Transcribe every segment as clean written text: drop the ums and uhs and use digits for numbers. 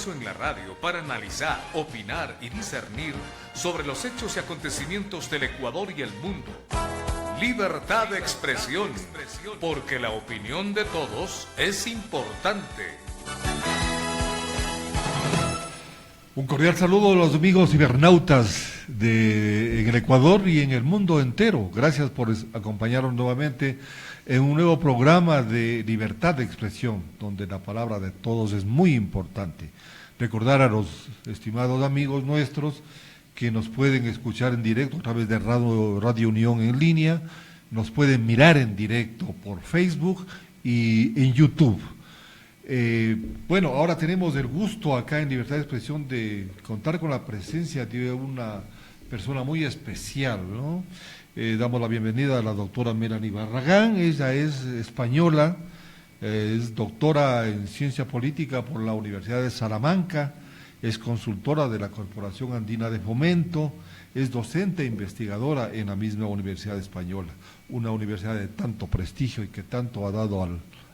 espacio en la radio para analizar, opinar y discernir sobre los hechos y acontecimientos del Ecuador y el mundo. Libertad de expresión, porque la opinión de todos es importante. Un cordial saludo a los amigos cibernautas en el Ecuador y en el mundo entero. Gracias por acompañarnos nuevamente en un nuevo programa de libertad de expresión, donde la palabra de todos es muy importante. Recordar a los estimados amigos nuestros que nos pueden escuchar en directo a través de Radio Unión en línea, nos pueden mirar en directo por Facebook y en YouTube. Bueno, ahora tenemos el gusto acá en Libertad de Expresión de contar con la presencia de una persona muy especial, ¿no? Damos la bienvenida a la doctora Melanie Barragán. Ella es española, es doctora en Ciencia Política por la Universidad de Salamanca, es consultora de la Corporación Andina de Fomento, es docente e investigadora en la misma Universidad Española, una universidad de tanto prestigio y que tanto ha dado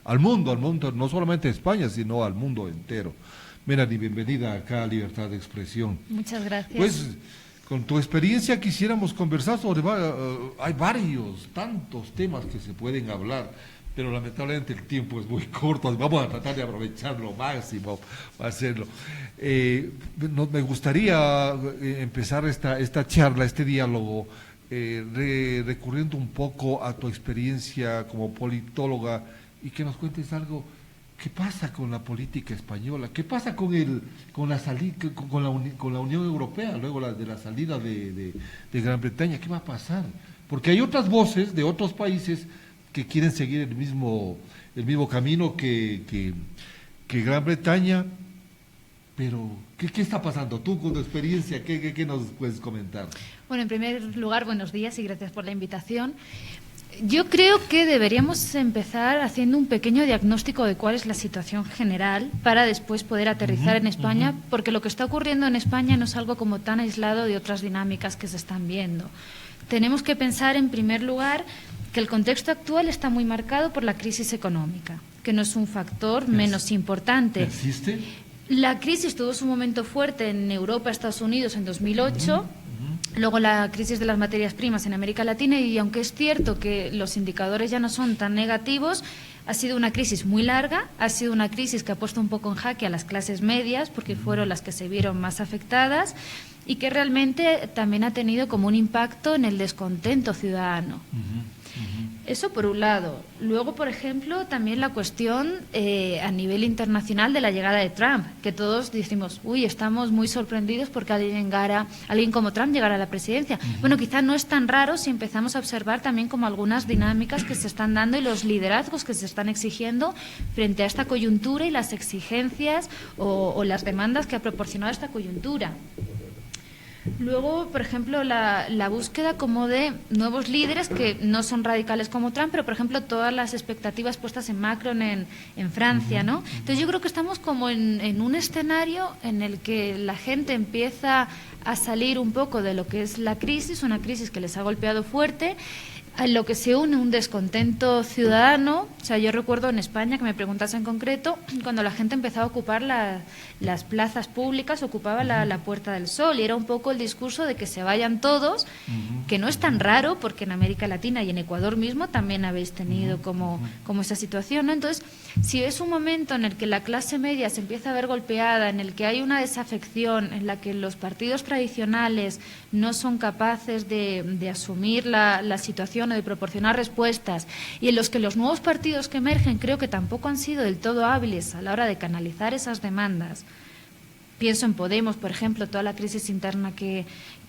al mundo, no solamente a España, sino al mundo entero. Melanie, bienvenida acá a Libertad de Expresión. Muchas gracias. Pues, con tu experiencia quisiéramos conversar sobre, hay tantos temas que se pueden hablar, pero lamentablemente el tiempo es muy corto, vamos a tratar de aprovechar lo máximo para hacerlo. Me gustaría empezar esta charla, este diálogo, recurriendo un poco a tu experiencia como politóloga y que nos cuentes algo. ¿Qué pasa con la política española? ¿Qué pasa con la Unión Europea luego de la salida de Gran Bretaña? ¿Qué va a pasar? Porque hay otras voces de otros países que quieren seguir el mismo camino que Gran Bretaña, pero ¿qué está pasando? Tú con tu experiencia, ¿qué nos puedes comentar? Bueno, en primer lugar, buenos días y gracias por la invitación. Yo creo que deberíamos empezar haciendo un pequeño diagnóstico de cuál es la situación general para después poder aterrizar en España, porque lo que está ocurriendo en España no es algo como tan aislado de otras dinámicas que se están viendo. Tenemos que pensar, en primer lugar, que el contexto actual está muy marcado por la crisis económica, que no es un factor menos importante. ¿Existe? La crisis tuvo su momento fuerte en Europa, Estados Unidos en 2008. Luego la crisis de las materias primas en América Latina, y aunque es cierto que los indicadores ya no son tan negativos, ha sido una crisis muy larga, ha sido una crisis que ha puesto un poco en jaque a las clases medias, porque fueron las que se vieron más afectadas, y que realmente también ha tenido como un impacto en el descontento ciudadano. Eso por un lado. Luego, por ejemplo, también la cuestión a nivel internacional de la llegada de Trump, que todos decimos, uy, estamos muy sorprendidos porque alguien como Trump llegara a la presidencia. Bueno, quizá no es tan raro si empezamos a observar también como algunas dinámicas que se están dando y los liderazgos que se están exigiendo frente a esta coyuntura y las exigencias o las demandas que ha proporcionado esta coyuntura. Luego, por ejemplo, la búsqueda como de nuevos líderes que no son radicales como Trump, pero, por ejemplo, todas las expectativas puestas en Macron en Francia, ¿no? Entonces, yo creo que estamos como en un escenario en el que la gente empieza a salir un poco de lo que es la crisis, una crisis que les ha golpeado fuerte, a lo que se une un descontento ciudadano. O sea, yo recuerdo en España, que me preguntas en concreto, cuando la gente empezaba a ocupar las plazas públicas, ocupaba la Puerta del Sol, y era un poco el discurso de que se vayan todos, que no es tan raro, porque en América Latina y en Ecuador mismo también habéis tenido como esa situación, ¿no? Entonces, si es un momento en el que la clase media se empieza a ver golpeada, en el que hay una desafección, en la que los partidos tradicionales no son capaces de asumir la situación o de proporcionar respuestas, y en los que los nuevos partidos que emergen creo que tampoco han sido del todo hábiles a la hora de canalizar esas demandas. Pienso en Podemos, por ejemplo, toda la crisis interna que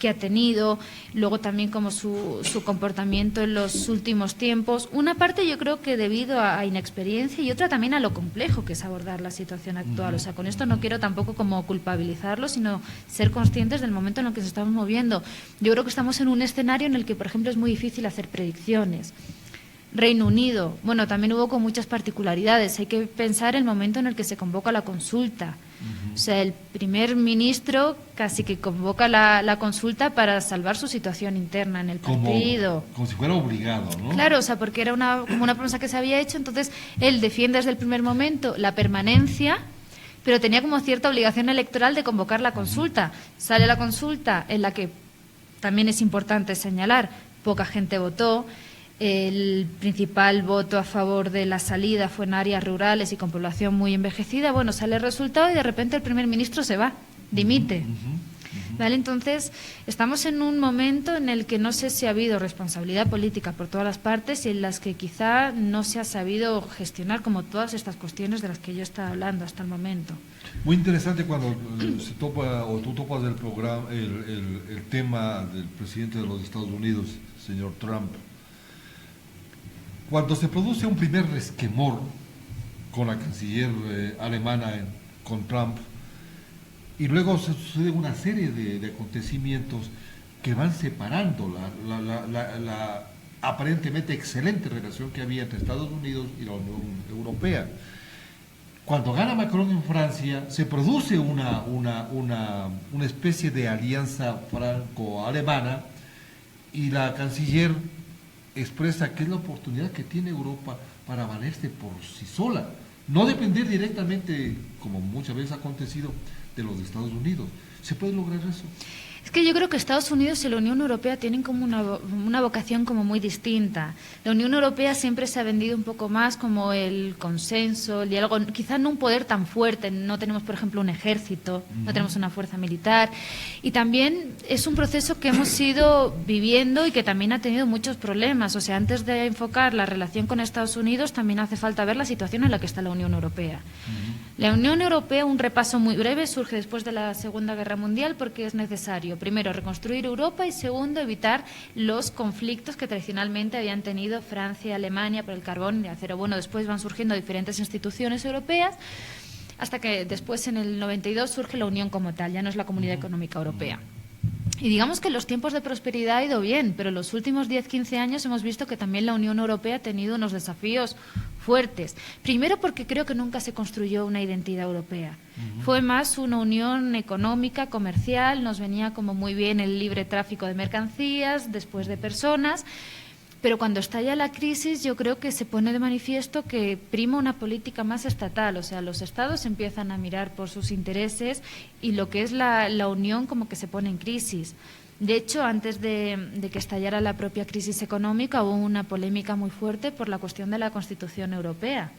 ha tenido, luego también como su comportamiento en los últimos tiempos. Una parte yo creo que debido a inexperiencia y otra también a lo complejo que es abordar la situación actual. O sea, con esto no quiero tampoco como culpabilizarlo, sino ser conscientes del momento en el que se estamos moviendo. Yo creo que estamos en un escenario en el que, por ejemplo, es muy difícil hacer predicciones. Reino Unido, bueno, también hubo con muchas particularidades. Hay que pensar el momento en el que se convoca la consulta. O sea, el primer ministro casi que convoca la consulta para salvar su situación interna en el partido. Como si fuera obligado, ¿no? Claro, o sea, porque era como una promesa que se había hecho. Entonces, él defiende desde el primer momento la permanencia, pero tenía como cierta obligación electoral de convocar la consulta. Sale la consulta, en la que también es importante señalar, poca gente votó. El principal voto a favor de la salida fue en áreas rurales y con población muy envejecida. Bueno, sale el resultado y de repente el primer ministro se va, dimite. ¿Vale? Entonces, estamos en un momento en el que no sé si ha habido responsabilidad política por todas las partes y en las que quizá no se ha sabido gestionar como todas estas cuestiones de las que yo estaba hablando hasta el momento. Muy interesante cuando se topa o tú topas el programa, el tema del presidente de los Estados Unidos, señor Trump. Cuando se produce un primer resquemor con la canciller alemana con Trump, y luego se sucede una serie de acontecimientos que van separando la aparentemente excelente relación que había entre Estados Unidos y la Unión Europea. Cuando gana Macron en Francia, se produce una especie de alianza franco-alemana y la canciller expresa que es la oportunidad que tiene Europa para valerse por sí sola, no depender directamente, como muchas veces ha acontecido, de los Estados Unidos. ¿Se puede lograr eso? Es que yo creo que Estados Unidos y la Unión Europea tienen como una vocación como muy distinta. La Unión Europea siempre se ha vendido un poco más como el consenso, el diálogo, quizá no un poder tan fuerte. No tenemos, por ejemplo, un ejército, no tenemos una fuerza militar. Y también es un proceso que hemos ido viviendo y que también ha tenido muchos problemas. O sea, antes de enfocar la relación con Estados Unidos, también hace falta ver la situación en la que está la Unión Europea. La Unión Europea, un repaso muy breve, surge después de la Segunda Guerra Mundial porque es necesario, primero, reconstruir Europa y, segundo, evitar los conflictos que tradicionalmente habían tenido Francia y Alemania por el carbón y el acero. Bueno, después van surgiendo diferentes instituciones europeas hasta que después, en el 92, surge la Unión como tal, ya no es la Comunidad Económica Europea. Y digamos que los tiempos de prosperidad ha ido bien, pero en los últimos 10-15 años hemos visto que también la Unión Europea ha tenido unos desafíos fuertes. Primero porque creo que nunca se construyó una identidad europea. Fue más una unión económica, comercial, nos venía como muy bien el libre tráfico de mercancías, después de personas. Pero cuando estalla la crisis, yo creo que se pone de manifiesto que prima una política más estatal. O sea, los estados empiezan a mirar por sus intereses y lo que es la unión como que se pone en crisis. De hecho, antes de que estallara la propia crisis económica, hubo una polémica muy fuerte por la cuestión de la Constitución Europea.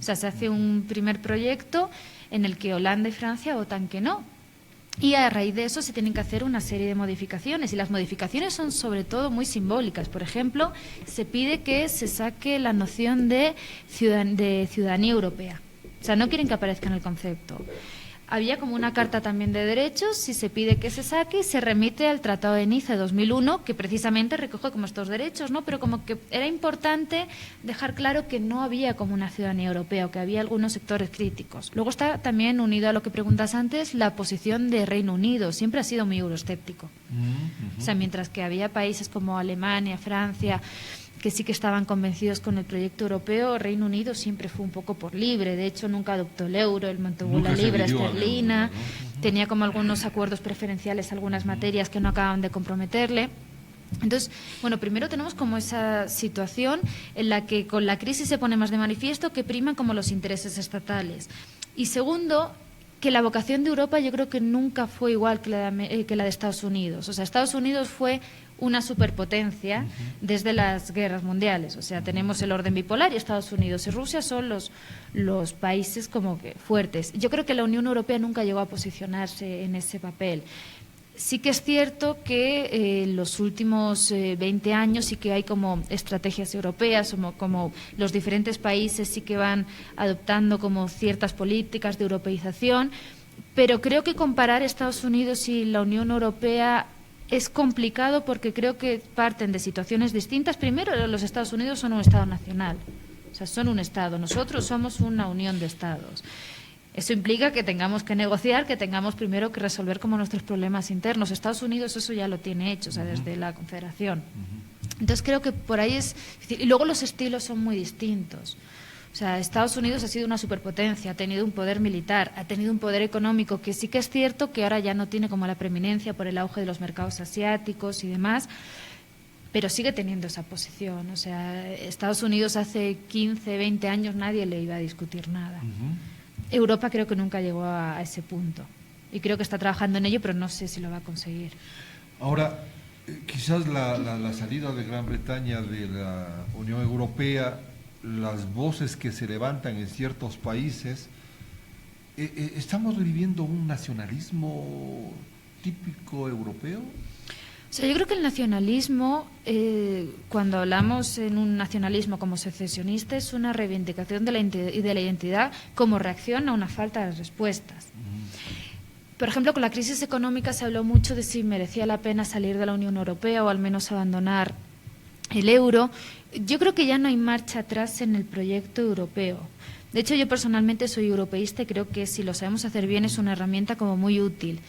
O sea, se hace un primer proyecto en el que Holanda y Francia votan que no. Y a raíz de eso se tienen que hacer una serie de modificaciones, y las modificaciones son sobre todo muy simbólicas. Por ejemplo, se pide que se saque la noción de ciudadanía europea. O sea, no quieren que aparezca en el concepto. Había como una carta también de derechos, y se pide que se saque y se remite al Tratado de Niza de 2001, que precisamente recoge como estos derechos, ¿no? Pero como que era importante dejar claro que no había como una ciudadanía europea, o que había algunos sectores críticos. Luego está también unido a lo que preguntas antes, la posición de Reino Unido. Siempre ha sido muy euroescéptico. O sea, mientras que había países como Alemania, Francia, que sí que estaban convencidos con el proyecto europeo, Reino Unido siempre fue un poco por libre. De hecho, nunca adoptó el euro, él mantuvo la libra esterlina, tenía como algunos acuerdos preferenciales, algunas materias que no acababan de comprometerle. Entonces, bueno, primero tenemos como esa situación en la que con la crisis se pone más de manifiesto que priman como los intereses estatales. Y segundo, que la vocación de Europa yo creo que nunca fue igual que la de Estados Unidos. O sea, Estados Unidos fue una superpotencia desde las guerras mundiales. O sea, tenemos el orden bipolar y Estados Unidos y Rusia son los países como que fuertes. Yo creo que la Unión Europea nunca llegó a posicionarse en ese papel. Sí que es cierto que en los últimos 20 años sí que hay como estrategias europeas, como los diferentes países sí que van adoptando como ciertas políticas de europeización, pero creo que comparar Estados Unidos y la Unión Europea es complicado porque creo que parten de situaciones distintas. Primero, los Estados Unidos son un Estado nacional, o sea, son un Estado. Nosotros somos una unión de Estados. Eso implica que tengamos que negociar, que tengamos primero que resolver como nuestros problemas internos. Estados Unidos eso ya lo tiene hecho, o sea, desde la Confederación. Entonces creo que por ahí es difícil. Y luego los estilos son muy distintos. O sea, Estados Unidos ha sido una superpotencia, ha tenido un poder militar, ha tenido un poder económico que sí que es cierto que ahora ya no tiene como la preeminencia por el auge de los mercados asiáticos y demás, pero sigue teniendo esa posición. O sea, Estados Unidos hace 15, 20 años nadie le iba a discutir nada. Europa creo que nunca llegó a ese punto. Y creo que está trabajando en ello, pero no sé si lo va a conseguir. Ahora, quizás la salida de Gran Bretaña de la Unión Europea, las voces que se levantan en ciertos países, ¿estamos viviendo un nacionalismo típico europeo? O sea, yo creo que el nacionalismo, cuando hablamos en un nacionalismo como secesionista, es una reivindicación de la identidad como reacción a una falta de respuestas. Por ejemplo, con la crisis económica se habló mucho de si merecía la pena salir de la Unión Europea o al menos abandonar el euro. Yo creo que ya no hay marcha atrás en el proyecto europeo. De hecho, yo personalmente soy europeísta y creo que si lo sabemos hacer bien es una herramienta como muy útil.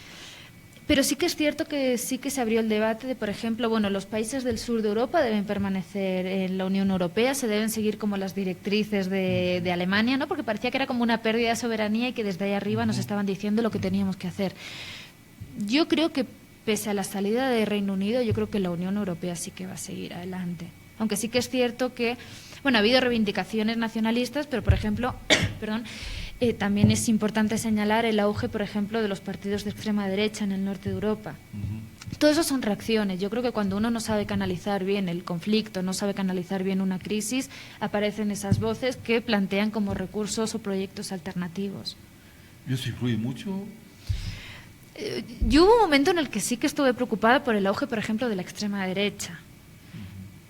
Pero sí que es cierto que sí que se abrió el debate de, por ejemplo, bueno, los países del sur de Europa deben permanecer en la Unión Europea, se deben seguir como las directrices de Alemania, ¿no? Porque parecía que era como una pérdida de soberanía y que desde ahí arriba nos estaban diciendo lo que teníamos que hacer. Yo creo que pese a la salida de Reino Unido, yo creo que la Unión Europea sí que va a seguir adelante. Aunque sí que es cierto que, bueno, ha habido reivindicaciones nacionalistas, pero, por ejemplo, perdón, también es importante señalar el auge, por ejemplo, de los partidos de extrema derecha en el norte de Europa. Todo eso son reacciones. Yo creo que cuando uno no sabe canalizar bien el conflicto, no sabe canalizar bien una crisis, aparecen esas voces que plantean como recursos o proyectos alternativos. ¿Y eso influye mucho? Yo hubo un momento en el que sí que estuve preocupada por el auge, por ejemplo, de la extrema derecha.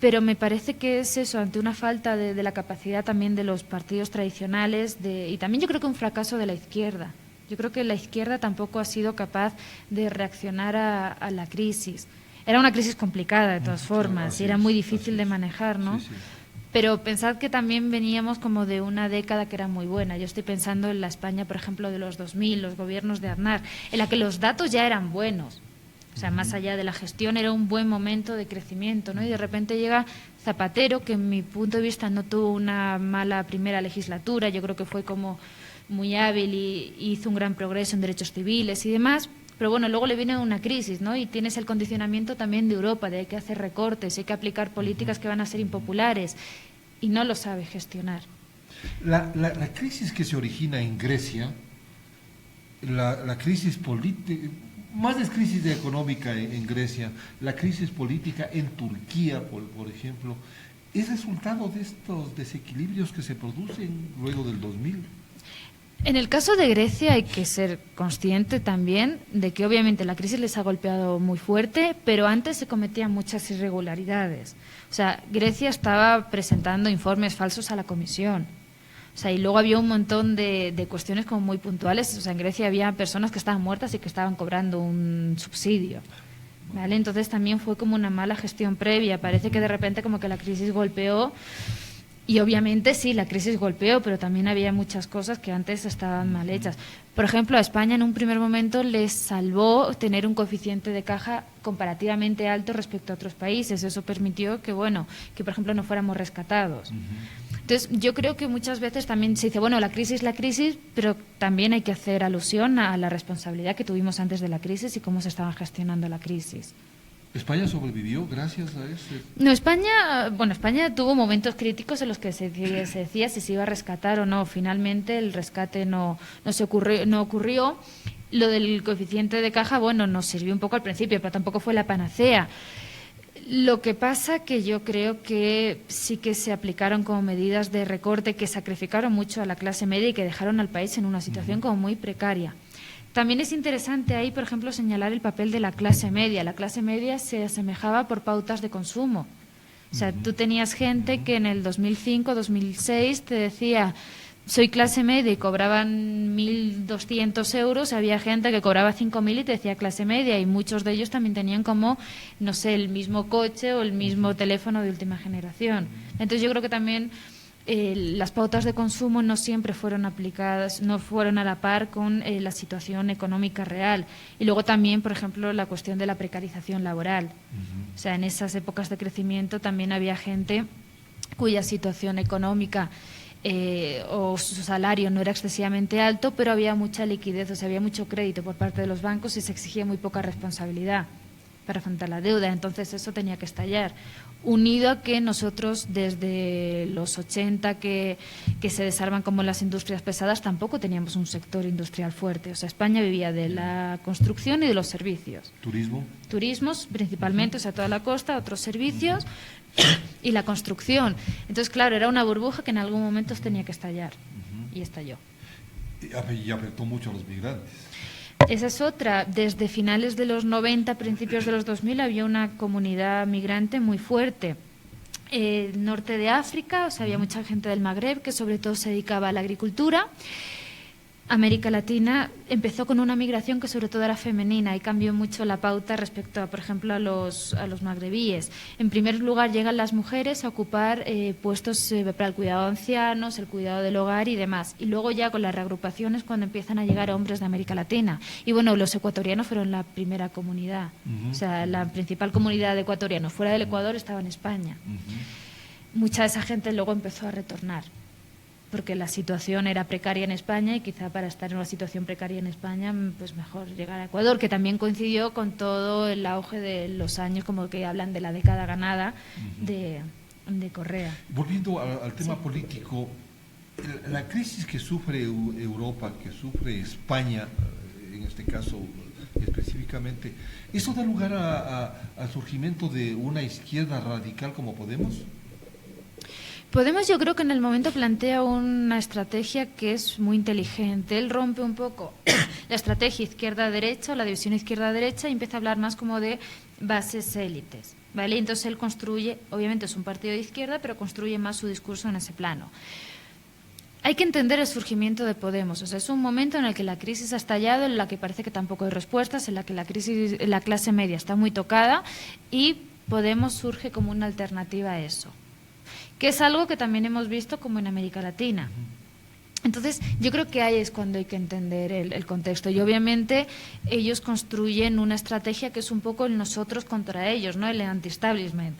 Pero me parece que es eso, ante una falta de la capacidad también de los partidos tradicionales y también yo creo que un fracaso de la izquierda. Yo creo que la izquierda tampoco ha sido capaz de reaccionar a la crisis. Era una crisis complicada de todas formas y era muy difícil de manejar, ¿no? Sí. Pero pensad que también veníamos como de una década que era muy buena. Yo estoy pensando en la España, por ejemplo, de los 2000, los gobiernos de Aznar, en la que los datos ya eran buenos. O sea, más allá de la gestión, era un buen momento de crecimiento, ¿no? Y de repente llega Zapatero, que en mi punto de vista no tuvo una mala primera legislatura, yo creo que fue como muy hábil y hizo un gran progreso en derechos civiles y demás, pero bueno, luego le viene una crisis, ¿no? Y tienes el condicionamiento también de Europa, de hay que hacer recortes, hay que aplicar políticas que van a ser impopulares, y no lo sabe gestionar. La crisis que se origina en Grecia, la crisis política, más de crisis económica en Grecia, la crisis política en Turquía, por ejemplo, ¿es resultado de estos desequilibrios que se producen luego del 2000? En el caso de Grecia hay que ser consciente también de que obviamente la crisis les ha golpeado muy fuerte, pero antes se cometían muchas irregularidades. O sea, Grecia estaba presentando informes falsos a la Comisión. O sea, y luego había un montón de cuestiones como muy puntuales. O sea, en Grecia había personas que estaban muertas y que estaban cobrando un subsidio, ¿vale? Entonces también fue como una mala gestión previa. Parece que de repente como que la crisis golpeó. Y obviamente sí, la crisis golpeó, pero también había muchas cosas que antes estaban mal hechas. Por ejemplo, a España en un primer momento les salvó tener un coeficiente de caja comparativamente alto respecto a otros países. Eso permitió que, bueno, que por ejemplo no fuéramos rescatados. Entonces, yo creo que muchas veces también se dice, bueno, la crisis, pero también hay que hacer alusión a la responsabilidad que tuvimos antes de la crisis y cómo se estaba gestionando la crisis. ¿España sobrevivió gracias a ese? No, España tuvo momentos críticos en los que se decía si se iba a rescatar o no. Finalmente el rescate no ocurrió. Lo del coeficiente de caja, bueno, nos sirvió un poco al principio, pero tampoco fue la panacea. Lo que pasa que yo creo que sí que se aplicaron como medidas de recorte que sacrificaron mucho a la clase media y que dejaron al país en una situación como muy precaria. También es interesante ahí, por ejemplo, señalar el papel de la clase media. La clase media se asemejaba por pautas de consumo. O sea, tú tenías gente que en el 2005, 2006 te decía, soy clase media y cobraban 1.200 euros. Había gente que cobraba 5.000 y te decía clase media. Y muchos de ellos también tenían como, no sé, el mismo coche o el mismo teléfono de última generación. Entonces yo creo que también las pautas de consumo no siempre fueron aplicadas, no fueron a la par con la situación económica real. Y luego también, por ejemplo, la cuestión de la precarización laboral. O sea, en esas épocas de crecimiento también había gente cuya situación económica o su salario no era excesivamente alto, pero había mucha liquidez, o sea, había mucho crédito por parte de los bancos y se exigía muy poca responsabilidad. para afrontar la deuda. Entonces eso tenía que estallar. Unido a que nosotros desde los 80 que se desarman como las industrias pesadas, tampoco teníamos un sector industrial fuerte. O sea, España vivía de la construcción y de los servicios. ¿Turismo? Turismos principalmente, o sea, toda la costa, otros servicios y la construcción. Entonces, claro, era una burbuja que en algún momento tenía que estallar y estalló. Y afectó mucho a los migrantes. Esa es otra. Desde finales de los 90, principios de los 2000, había una comunidad migrante muy fuerte. El norte de África, o sea, había mucha gente del Magreb que sobre todo se dedicaba a la agricultura. América Latina empezó con una migración que sobre todo era femenina y cambió mucho la pauta respecto a, por ejemplo, a los magrebíes. En primer lugar, llegan las mujeres a ocupar puestos para el cuidado de ancianos, el cuidado del hogar y demás. Y luego ya con las reagrupaciones cuando empiezan a llegar hombres de América Latina. Y bueno, los ecuatorianos fueron la primera comunidad. O sea, la principal comunidad de ecuatorianos fuera del Ecuador estaba en España. Mucha de esa gente luego empezó a retornar, porque la situación era precaria en España y quizá para estar en una situación precaria en España, pues mejor llegar a Ecuador, que también coincidió con todo el auge de los años, como que hablan de la década ganada de Correa. Volviendo al tema político, la crisis que sufre Europa, que sufre España, en este caso específicamente, ¿eso da lugar al surgimiento de una izquierda radical como Podemos? Podemos, yo creo que en el momento plantea una estrategia que es muy inteligente. Él rompe un poco la estrategia izquierda-derecha, la división izquierda-derecha, y empieza a hablar más como de bases élites, ¿vale? Entonces él construye, obviamente es un partido de izquierda, pero construye más su discurso en ese plano. Hay que entender el surgimiento de Podemos. O sea, es un momento en el que la crisis ha estallado, en la que parece que tampoco hay respuestas, en la que la clase media está muy tocada y Podemos surge como una alternativa a eso, que es algo que también hemos visto como en América Latina. Entonces, yo creo que ahí es cuando hay que entender el contexto. Y obviamente ellos construyen una estrategia que es un poco el nosotros contra ellos, ¿no? El anti-establishment.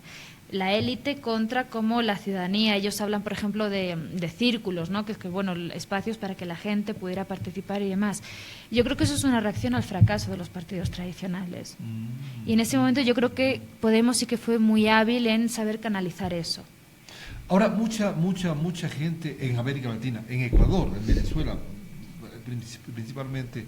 La élite contra como la ciudadanía. Ellos hablan, por ejemplo, de círculos, ¿no? Que es que, bueno, espacios para que la gente pudiera participar y demás. Yo creo que eso es una reacción al fracaso de los partidos tradicionales. Y en ese momento yo creo que Podemos sí que fue muy hábil en saber canalizar eso. Ahora, mucha gente en América Latina, en Ecuador, en Venezuela, principalmente,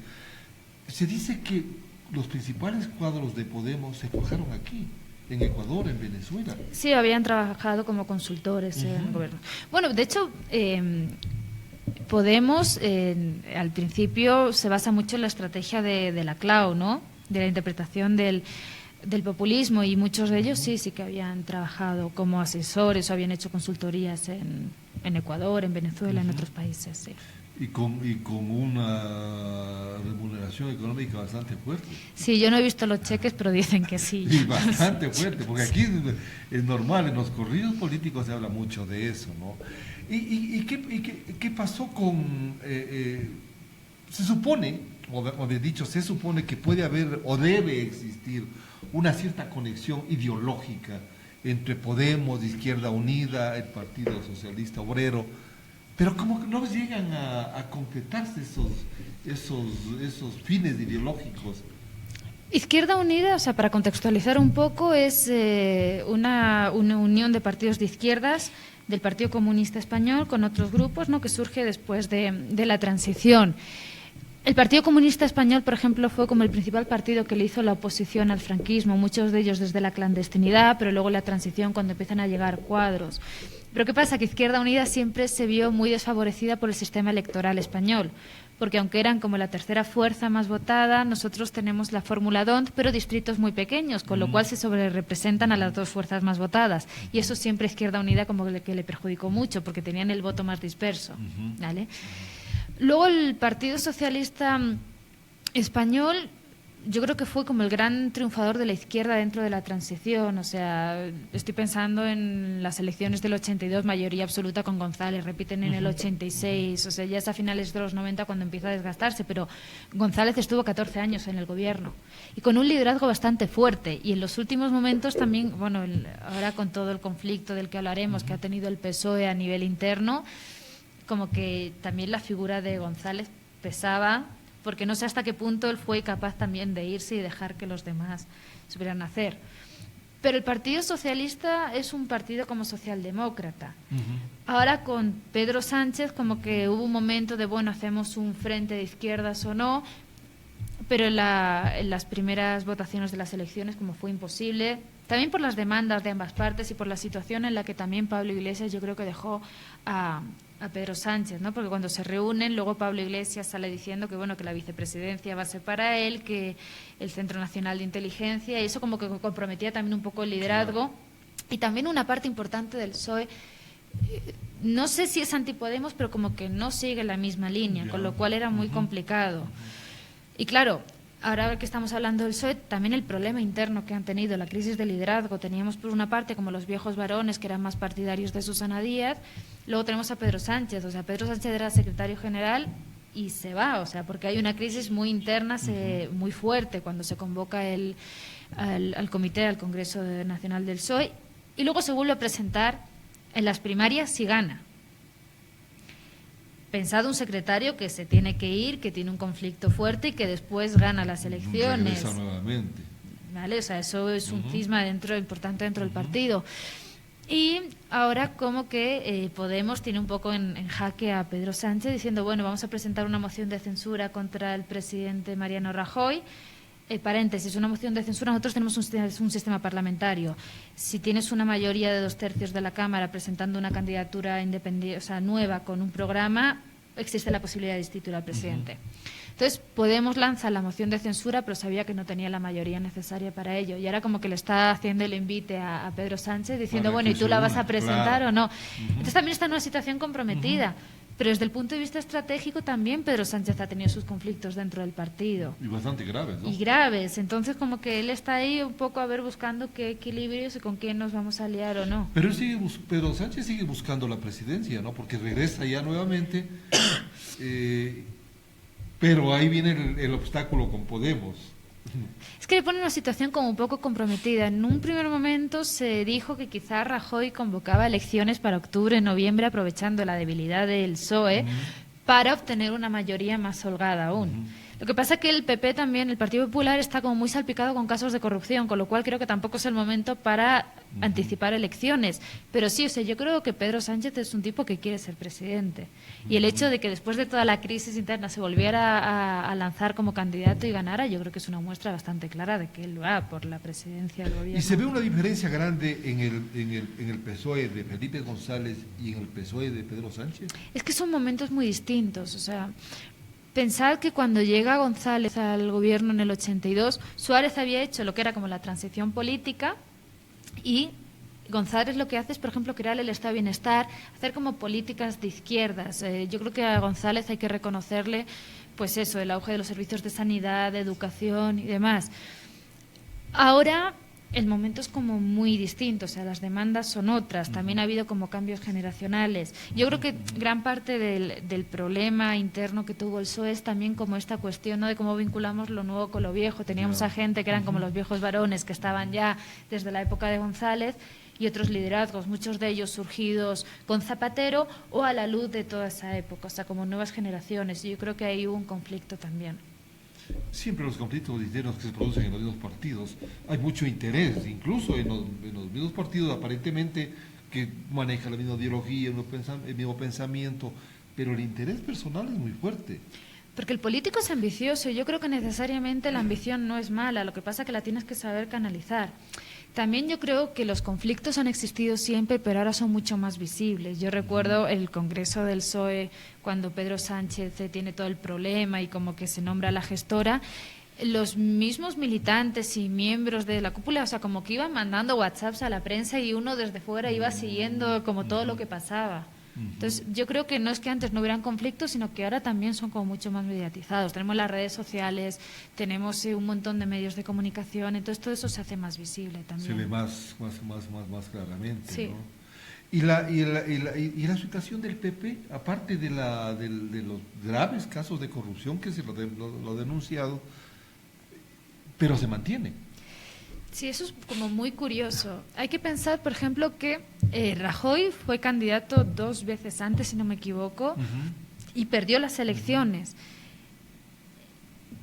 se dice que los principales cuadros de Podemos se forjaron aquí, en Ecuador, en Venezuela. Sí, habían trabajado como consultores en el gobierno. Bueno, de hecho, Podemos al principio se basa mucho en la estrategia de la clau, ¿no? De la interpretación del populismo, y muchos de ellos sí que habían trabajado como asesores o habían hecho consultorías en Ecuador, en Venezuela, en otros países. Sí. Y con una remuneración económica bastante fuerte. Sí, yo no he visto los cheques, pero dicen que sí. Y bastante fuerte, porque aquí es normal, en los corridos políticos se habla mucho de eso, ¿no? ¿Y qué pasó con... se supone, o de dicho, se supone que puede haber o debe existir una cierta conexión ideológica entre Podemos, Izquierda Unida, el Partido Socialista Obrero, pero como que no llegan a concretarse esos fines ideológicos. Izquierda Unida, o sea, para contextualizar un poco, es una unión de partidos de izquierdas del Partido Comunista Español con otros grupos, ¿no?, que surge después de la transición. El Partido Comunista Español, por ejemplo, fue como el principal partido que le hizo la oposición al franquismo, muchos de ellos desde la clandestinidad, pero luego la transición cuando empiezan a llegar cuadros. Pero ¿qué pasa? Que Izquierda Unida siempre se vio muy desfavorecida por el sistema electoral español, porque aunque eran como la tercera fuerza más votada, nosotros tenemos la fórmula DONT, pero distritos muy pequeños, con lo cual se sobrerepresentan a las dos fuerzas más votadas. Y eso siempre Izquierda Unida como que le perjudicó mucho, porque tenían el voto más disperso, ¿vale? Luego el Partido Socialista Español, yo creo que fue como el gran triunfador de la izquierda dentro de la transición. O sea, estoy pensando en las elecciones del 82, mayoría absoluta con González, repiten en el 86, o sea, ya es a finales de los 90 cuando empieza a desgastarse, pero González estuvo 14 años en el gobierno y con un liderazgo bastante fuerte. Y en los últimos momentos también, bueno, ahora con todo el conflicto del que hablaremos que ha tenido el PSOE a nivel interno, como que también la figura de González pesaba porque no sé hasta qué punto él fue capaz también de irse y dejar que los demás supieran hacer. Pero el Partido Socialista es un partido como socialdemócrata. Ahora con Pedro Sánchez como que hubo un momento de, bueno, hacemos un frente de izquierdas o no, pero en las primeras votaciones de las elecciones como fue imposible, también por las demandas de ambas partes y por la situación en la que también Pablo Iglesias yo creo que dejó a Pedro Sánchez, ¿no? Porque cuando se reúnen, luego Pablo Iglesias sale diciendo que bueno, que la vicepresidencia va a ser para él, que el Centro Nacional de Inteligencia, y eso como que comprometía también un poco el liderazgo. Claro. Y también una parte importante del PSOE, no sé si es antipodemos, pero como que no sigue la misma línea, con lo cual era muy complicado. Y claro, ahora que estamos hablando del PSOE, también el problema interno que han tenido, la crisis de liderazgo. Teníamos por una parte como los viejos varones que eran más partidarios de Susana Díaz, luego tenemos a Pedro Sánchez, o sea, Pedro Sánchez era secretario general y se va, o sea, porque hay una crisis muy interna, muy fuerte cuando se convoca al comité, al Congreso Nacional del PSOE, y luego se vuelve a presentar en las primarias si gana. Pensado un secretario que se tiene que ir, que tiene un conflicto fuerte y que después gana las elecciones. Regresa nuevamente. ¿Vale? O sea, eso es un cisma importante dentro del partido. Y ahora como que Podemos tiene un poco en jaque a Pedro Sánchez diciendo, bueno, vamos a presentar una moción de censura contra el presidente Mariano Rajoy. Paréntesis, una moción de censura, nosotros tenemos un sistema parlamentario. Si tienes una mayoría de 2/3 de la Cámara presentando una candidatura independiente, o sea, nueva con un programa, existe la posibilidad de destituir al presidente. Entonces, Podemos lanza la moción de censura, pero sabía que no tenía la mayoría necesaria para ello. Y ahora como que le está haciendo el invite a Pedro Sánchez diciendo, bueno, ¿y tú la vas a presentar o no? Entonces también está en una situación comprometida. Pero desde el punto de vista estratégico también Pedro Sánchez ha tenido sus conflictos dentro del partido. Y bastante graves, ¿no? Y graves. Entonces como que él está ahí un poco a ver buscando qué equilibrios y con quién nos vamos a aliar o no. Pero Pedro Sánchez sigue buscando la presidencia, ¿no? Porque regresa ya nuevamente, pero ahí viene el obstáculo con Podemos. Es que le pone una situación como un poco comprometida. En un primer momento se dijo que quizá Rajoy convocaba elecciones para octubre, noviembre, aprovechando la debilidad del PSOE para obtener una mayoría más holgada aún. Lo que pasa es que el PP también, el Partido Popular, está como muy salpicado con casos de corrupción, con lo cual creo que tampoco es el momento para anticipar elecciones. Pero sí, o sea, yo creo que Pedro Sánchez es un tipo que quiere ser presidente. Y el hecho de que después de toda la crisis interna se volviera a lanzar como candidato y ganara, yo creo que es una muestra bastante clara de que él va por la presidencia del gobierno. ¿Y se ve una diferencia grande en el PSOE de Felipe González y en el PSOE de Pedro Sánchez? Es que son momentos muy distintos, o sea... Pensad que cuando llega González al gobierno en el 82, Suárez había hecho lo que era como la transición política y González lo que hace es, por ejemplo, crear el estado de bienestar, hacer como políticas de izquierdas. Yo creo que a González hay que reconocerle, pues eso, el auge de los servicios de sanidad, de educación y demás. Ahora el momento es como muy distinto, o sea, las demandas son otras, también ha habido como cambios generacionales. Yo creo que gran parte del problema interno que tuvo el PSOE es también como esta cuestión, ¿no?, de cómo vinculamos lo nuevo con lo viejo. Teníamos a gente que eran como los viejos varones que estaban ya desde la época de González y otros liderazgos, muchos de ellos surgidos con Zapatero o a la luz de toda esa época, o sea, como nuevas generaciones. Y yo creo que ahí hubo un conflicto también. Siempre los conflictos internos que se producen en los mismos partidos, hay mucho interés, incluso en los mismos partidos aparentemente que manejan la misma ideología, el mismo pensamiento, pero el interés personal es muy fuerte. Porque el político es ambicioso y yo creo que necesariamente la ambición no es mala, lo que pasa es que la tienes que saber canalizar. También yo creo que los conflictos han existido siempre, pero ahora son mucho más visibles. Yo recuerdo el Congreso del PSOE, cuando Pedro Sánchez tiene todo el problema y como que se nombra a la gestora, los mismos militantes y miembros de la cúpula, o sea, como que iban mandando WhatsApps a la prensa y uno desde fuera iba siguiendo como todo lo que pasaba. Entonces, yo creo que no es que antes no hubieran conflictos, sino que ahora también son como mucho más mediatizados. Tenemos las redes sociales, tenemos un montón de medios de comunicación, entonces todo eso se hace más visible también. Se ve más claramente, sí. ¿no? Y la situación del PP, aparte de los graves casos de corrupción que se lo ha denunciado, pero se mantiene. Sí, eso es como muy curioso. Hay que pensar, por ejemplo, que Rajoy fue candidato 2 veces antes, si no me equivoco, y perdió las elecciones.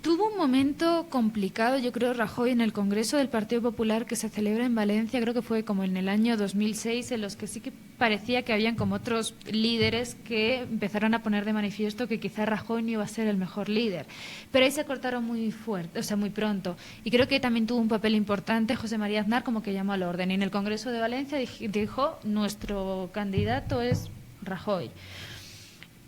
Tuvo un momento complicado, yo creo, Rajoy en el Congreso del Partido Popular que se celebra en Valencia, creo que fue como en el año 2006, en los que sí que parecía que habían como otros líderes que empezaron a poner de manifiesto que quizá Rajoy no iba a ser el mejor líder. Pero ahí se cortaron muy fuerte, o sea, muy pronto. Y creo que también tuvo un papel importante José María Aznar, como que llamó al orden. Y en el Congreso de Valencia dijo, nuestro candidato es Rajoy.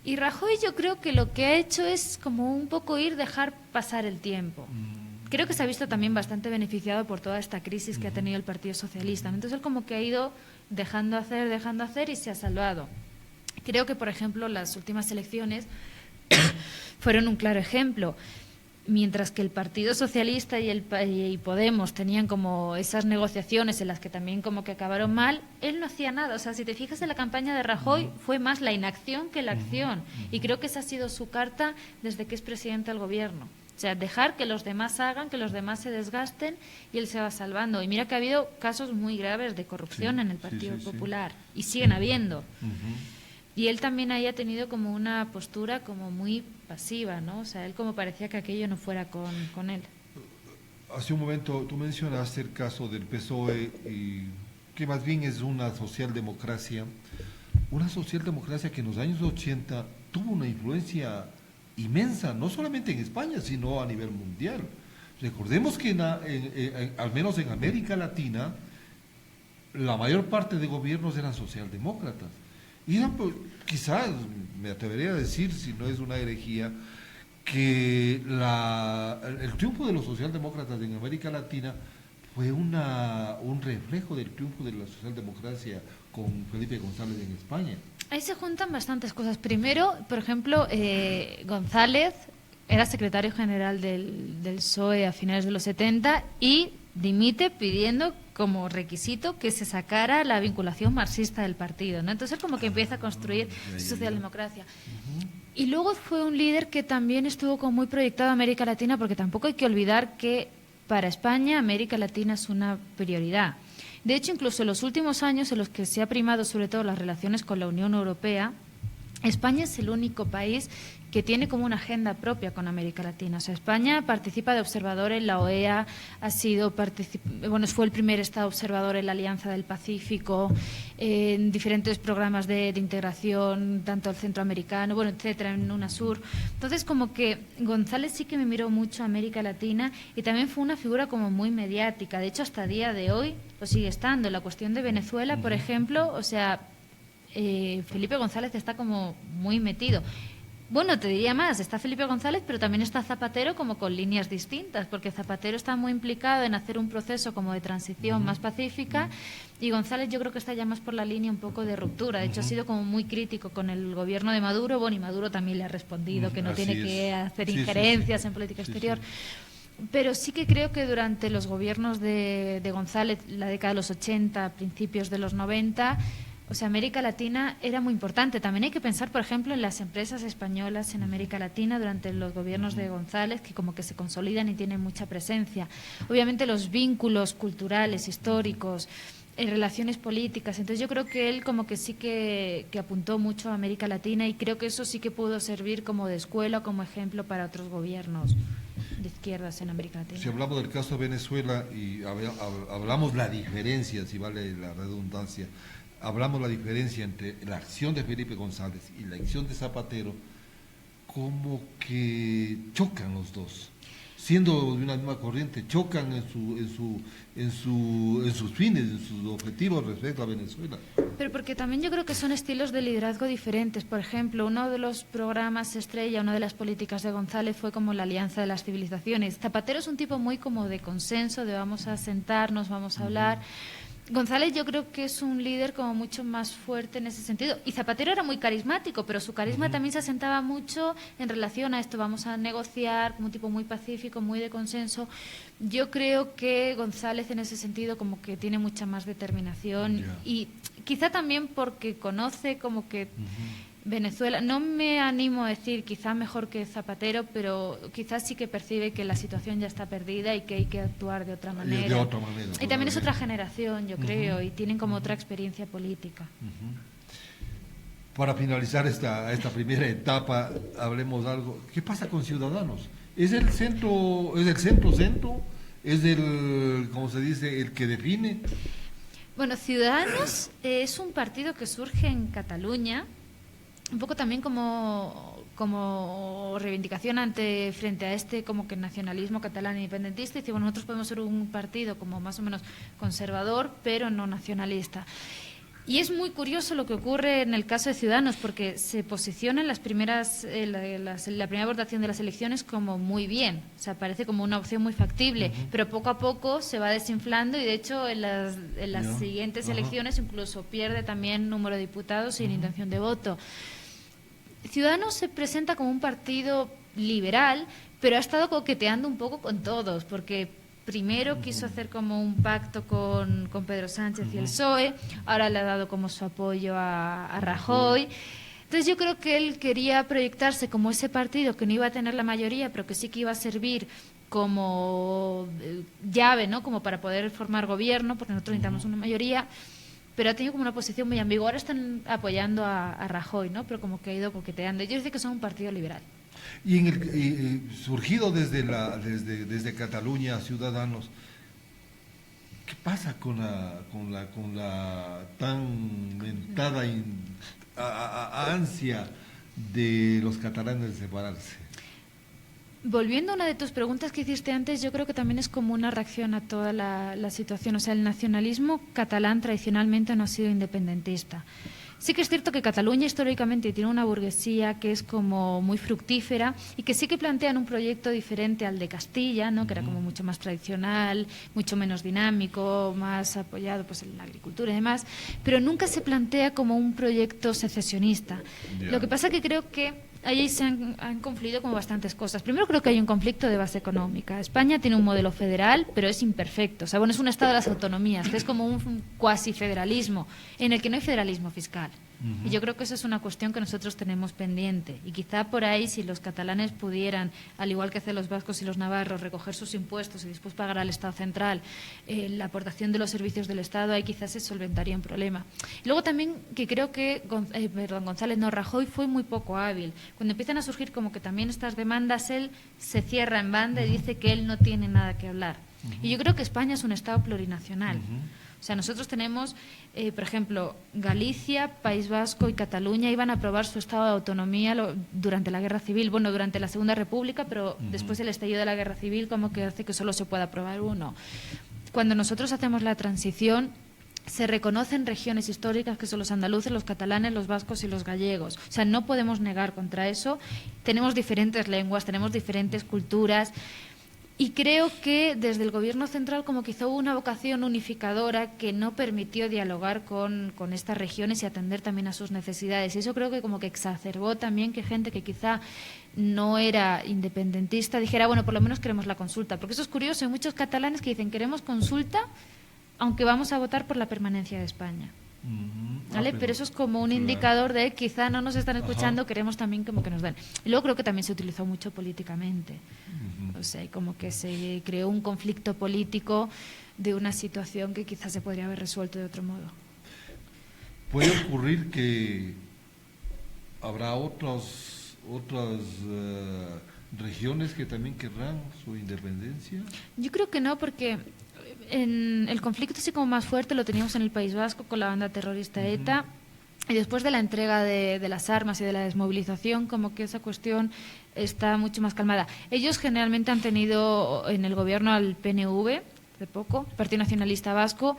Y Rajoy yo creo que lo que ha hecho es como un poco dejar pasar el tiempo. Creo que se ha visto también bastante beneficiado por toda esta crisis que ha tenido el Partido Socialista. Entonces él como que ha ido dejando hacer y se ha salvado. Creo que, por ejemplo, las últimas elecciones fueron un claro ejemplo. Mientras que el Partido Socialista y Podemos tenían como esas negociaciones en las que también como que acabaron mal, él no hacía nada. O sea, si te fijas en la campaña de Rajoy, fue más la inacción que la acción. Y creo que esa ha sido su carta desde que es presidente del Gobierno. O sea, dejar que los demás hagan, que los demás se desgasten y él se va salvando. Y mira que ha habido casos muy graves de corrupción en el Partido Popular y siguen habiendo. Y él también ahí ha tenido como una postura como muy pasiva, ¿no? O sea, él como parecía que aquello no fuera con él. Hace un momento tú mencionaste el caso del PSOE, que más bien es una socialdemocracia que en los años 80 tuvo una influencia inmensa, no solamente en España, sino a nivel mundial. Recordemos que al menos en América Latina, la mayor parte de gobiernos eran socialdemócratas. Y quizás, me atrevería a decir, si no es una herejía, que el triunfo de los socialdemócratas en América Latina fue un reflejo del triunfo de la socialdemocracia con Felipe González en España. Ahí se juntan bastantes cosas. Primero, por ejemplo, González era secretario general del PSOE a finales de los 70 y dimite pidiendo como requisito que se sacara la vinculación marxista del partido, ¿no? Entonces como que empieza a construir su socialdemocracia. Y luego fue un líder que también estuvo como muy proyectado a América Latina, porque tampoco hay que olvidar que para España América Latina es una prioridad. De hecho, incluso en los últimos años en los que se ha primado sobre todo las relaciones con la Unión Europea, España es el único país que tiene como una agenda propia con América Latina. O sea, España participa de observador en la OEA, fue el primer estado observador en la Alianza del Pacífico, en diferentes programas de integración, tanto el centroamericano, etcétera, en UNASUR. Entonces, como que González sí que me miró mucho a América Latina y también fue una figura como muy mediática. De hecho, hasta el día de hoy lo sigue estando. La cuestión de Venezuela, por ejemplo, o sea, Felipe González está como muy metido. Bueno, te diría más, está Felipe González, pero también está Zapatero como con líneas distintas, porque Zapatero está muy implicado en hacer un proceso como de transición más pacífica y González yo creo que está ya más por la línea un poco de ruptura. De hecho, ha sido como muy crítico con el gobierno de Maduro, y Maduro también le ha respondido que no tiene que hacer injerencias en política exterior. Pero sí que creo que durante los gobiernos de González, la década de los 80, principios de los 90... O sea, América Latina era muy importante. También hay que pensar, por ejemplo, en las empresas españolas en América Latina durante los gobiernos de González, que como que se consolidan y tienen mucha presencia. Obviamente los vínculos culturales, históricos, relaciones políticas. Entonces yo creo que él como que sí que apuntó mucho a América Latina y creo que eso sí que pudo servir como de escuela, como ejemplo para otros gobiernos de izquierdas en América Latina. Si hablamos del caso de Venezuela y hablamos la diferencia, si vale la redundancia, hablamos la diferencia entre la acción de Felipe González y la acción de Zapatero, como que chocan los dos, siendo de una misma corriente, chocan en sus fines, en sus objetivos respecto a Venezuela. Pero porque también yo creo que son estilos de liderazgo diferentes. Por ejemplo, uno de los programas estrella, una de las políticas de González fue como la Alianza de las Civilizaciones. Zapatero es un tipo muy como de consenso, de vamos a sentarnos, vamos a hablar. González yo creo que es un líder como mucho más fuerte en ese sentido. Y Zapatero era muy carismático, pero su carisma también se asentaba mucho en relación a esto. Vamos a negociar, como un tipo muy pacífico, muy de consenso. Yo creo que González en ese sentido como que tiene mucha más determinación y quizá también porque conoce como que Venezuela, no me animo a decir quizá mejor que Zapatero, pero quizás sí que percibe que la situación ya está perdida y que hay que actuar de otra manera. Y también es otra generación, yo creo, y tienen como otra experiencia política. Para finalizar esta primera etapa, hablemos algo. ¿Qué pasa con Ciudadanos? ¿Es el centro, es el centro, es el, como se dice, el que define? Bueno, Ciudadanos es un partido que surge en Cataluña, un poco también como reivindicación frente a este como que nacionalismo catalán independentista. Y dice, bueno, nosotros podemos ser un partido como más o menos conservador, pero no nacionalista. Y es muy curioso lo que ocurre en el caso de Ciudadanos, porque se posiciona en la primera votación de las elecciones como muy bien, o sea, parece como una opción muy factible, pero poco a poco se va desinflando y de hecho en las siguientes elecciones incluso pierde también número de diputados sin intención de voto. Ciudadanos se presenta como un partido liberal, pero ha estado coqueteando un poco con todos, porque primero quiso hacer como un pacto con Pedro Sánchez y el PSOE, ahora le ha dado como su apoyo a Rajoy. Entonces yo creo que él quería proyectarse como ese partido que no iba a tener la mayoría, pero que sí que iba a servir como llave, ¿no? Como para poder formar gobierno, porque nosotros necesitamos una mayoría, pero ha tenido como una posición muy ambigua. Ahora están apoyando a Rajoy, ¿no? Pero como que ha ido coqueteando. Ellos dicen que son un partido liberal. Y surgido desde Cataluña, Ciudadanos, ¿qué pasa con la tan mentada ansia de los catalanes de separarse? Volviendo a una de tus preguntas que hiciste antes, yo creo que también es como una reacción a toda la situación. O sea, el nacionalismo catalán tradicionalmente no ha sido independentista. Sí que es cierto que Cataluña históricamente tiene una burguesía que es como muy fructífera y que sí que plantean un proyecto diferente al de Castilla, ¿no? Que era como mucho más tradicional, mucho menos dinámico, más apoyado pues en la agricultura y demás, pero nunca se plantea como un proyecto secesionista. Yeah. Lo que pasa que creo que ahí se han confluido como bastantes cosas. Primero creo que hay un conflicto de base económica. España tiene un modelo federal, pero es imperfecto. O sea, bueno, es un estado de las autonomías, que es como un cuasi federalismo, en el que no hay federalismo fiscal. Y yo creo que eso es una cuestión que nosotros tenemos pendiente. Y quizá por ahí, si los catalanes pudieran, al igual que hacen los vascos y los navarros, recoger sus impuestos y después pagar al Estado central la aportación de los servicios del Estado, ahí quizás se solventaría un problema. Y luego también que creo que Rajoy fue muy poco hábil. Cuando empiezan a surgir como que también estas demandas, él se cierra en banda y dice que él no tiene nada que hablar. Y yo creo que España es un Estado plurinacional. O sea, nosotros tenemos, por ejemplo, Galicia, País Vasco y Cataluña iban a aprobar su estado de autonomía durante la Guerra Civil, bueno, durante la Segunda República, pero después del estallido de la Guerra Civil como que hace que solo se pueda aprobar uno. Cuando nosotros hacemos la transición, se reconocen regiones históricas que son los andaluces, los catalanes, los vascos y los gallegos. O sea, no podemos negar contra eso. Tenemos diferentes lenguas, tenemos diferentes culturas. Y creo que desde el Gobierno central como que hizo una vocación unificadora que no permitió dialogar con estas regiones y atender también a sus necesidades. Y eso creo que como que exacerbó también que gente que quizá no era independentista dijera, bueno, por lo menos queremos la consulta. Porque eso es curioso, hay muchos catalanes que dicen queremos consulta aunque vamos a votar por la permanencia de España. ¿Vale? Pero eso es como un indicador de quizá no nos están escuchando, queremos también como que nos den. Y luego creo que también se utilizó mucho políticamente. O sea, como que se creó un conflicto político de una situación que quizás se podría haber resuelto de otro modo. ¿Puede ocurrir que habrá otras regiones que también querrán su independencia? Yo creo que no, porque el conflicto así como más fuerte lo teníamos en el País Vasco con la banda terrorista ETA. Y después de la entrega de las armas y de la desmovilización, como que esa cuestión está mucho más calmada. Ellos generalmente han tenido en el gobierno al PNV, de poco, Partido Nacionalista Vasco,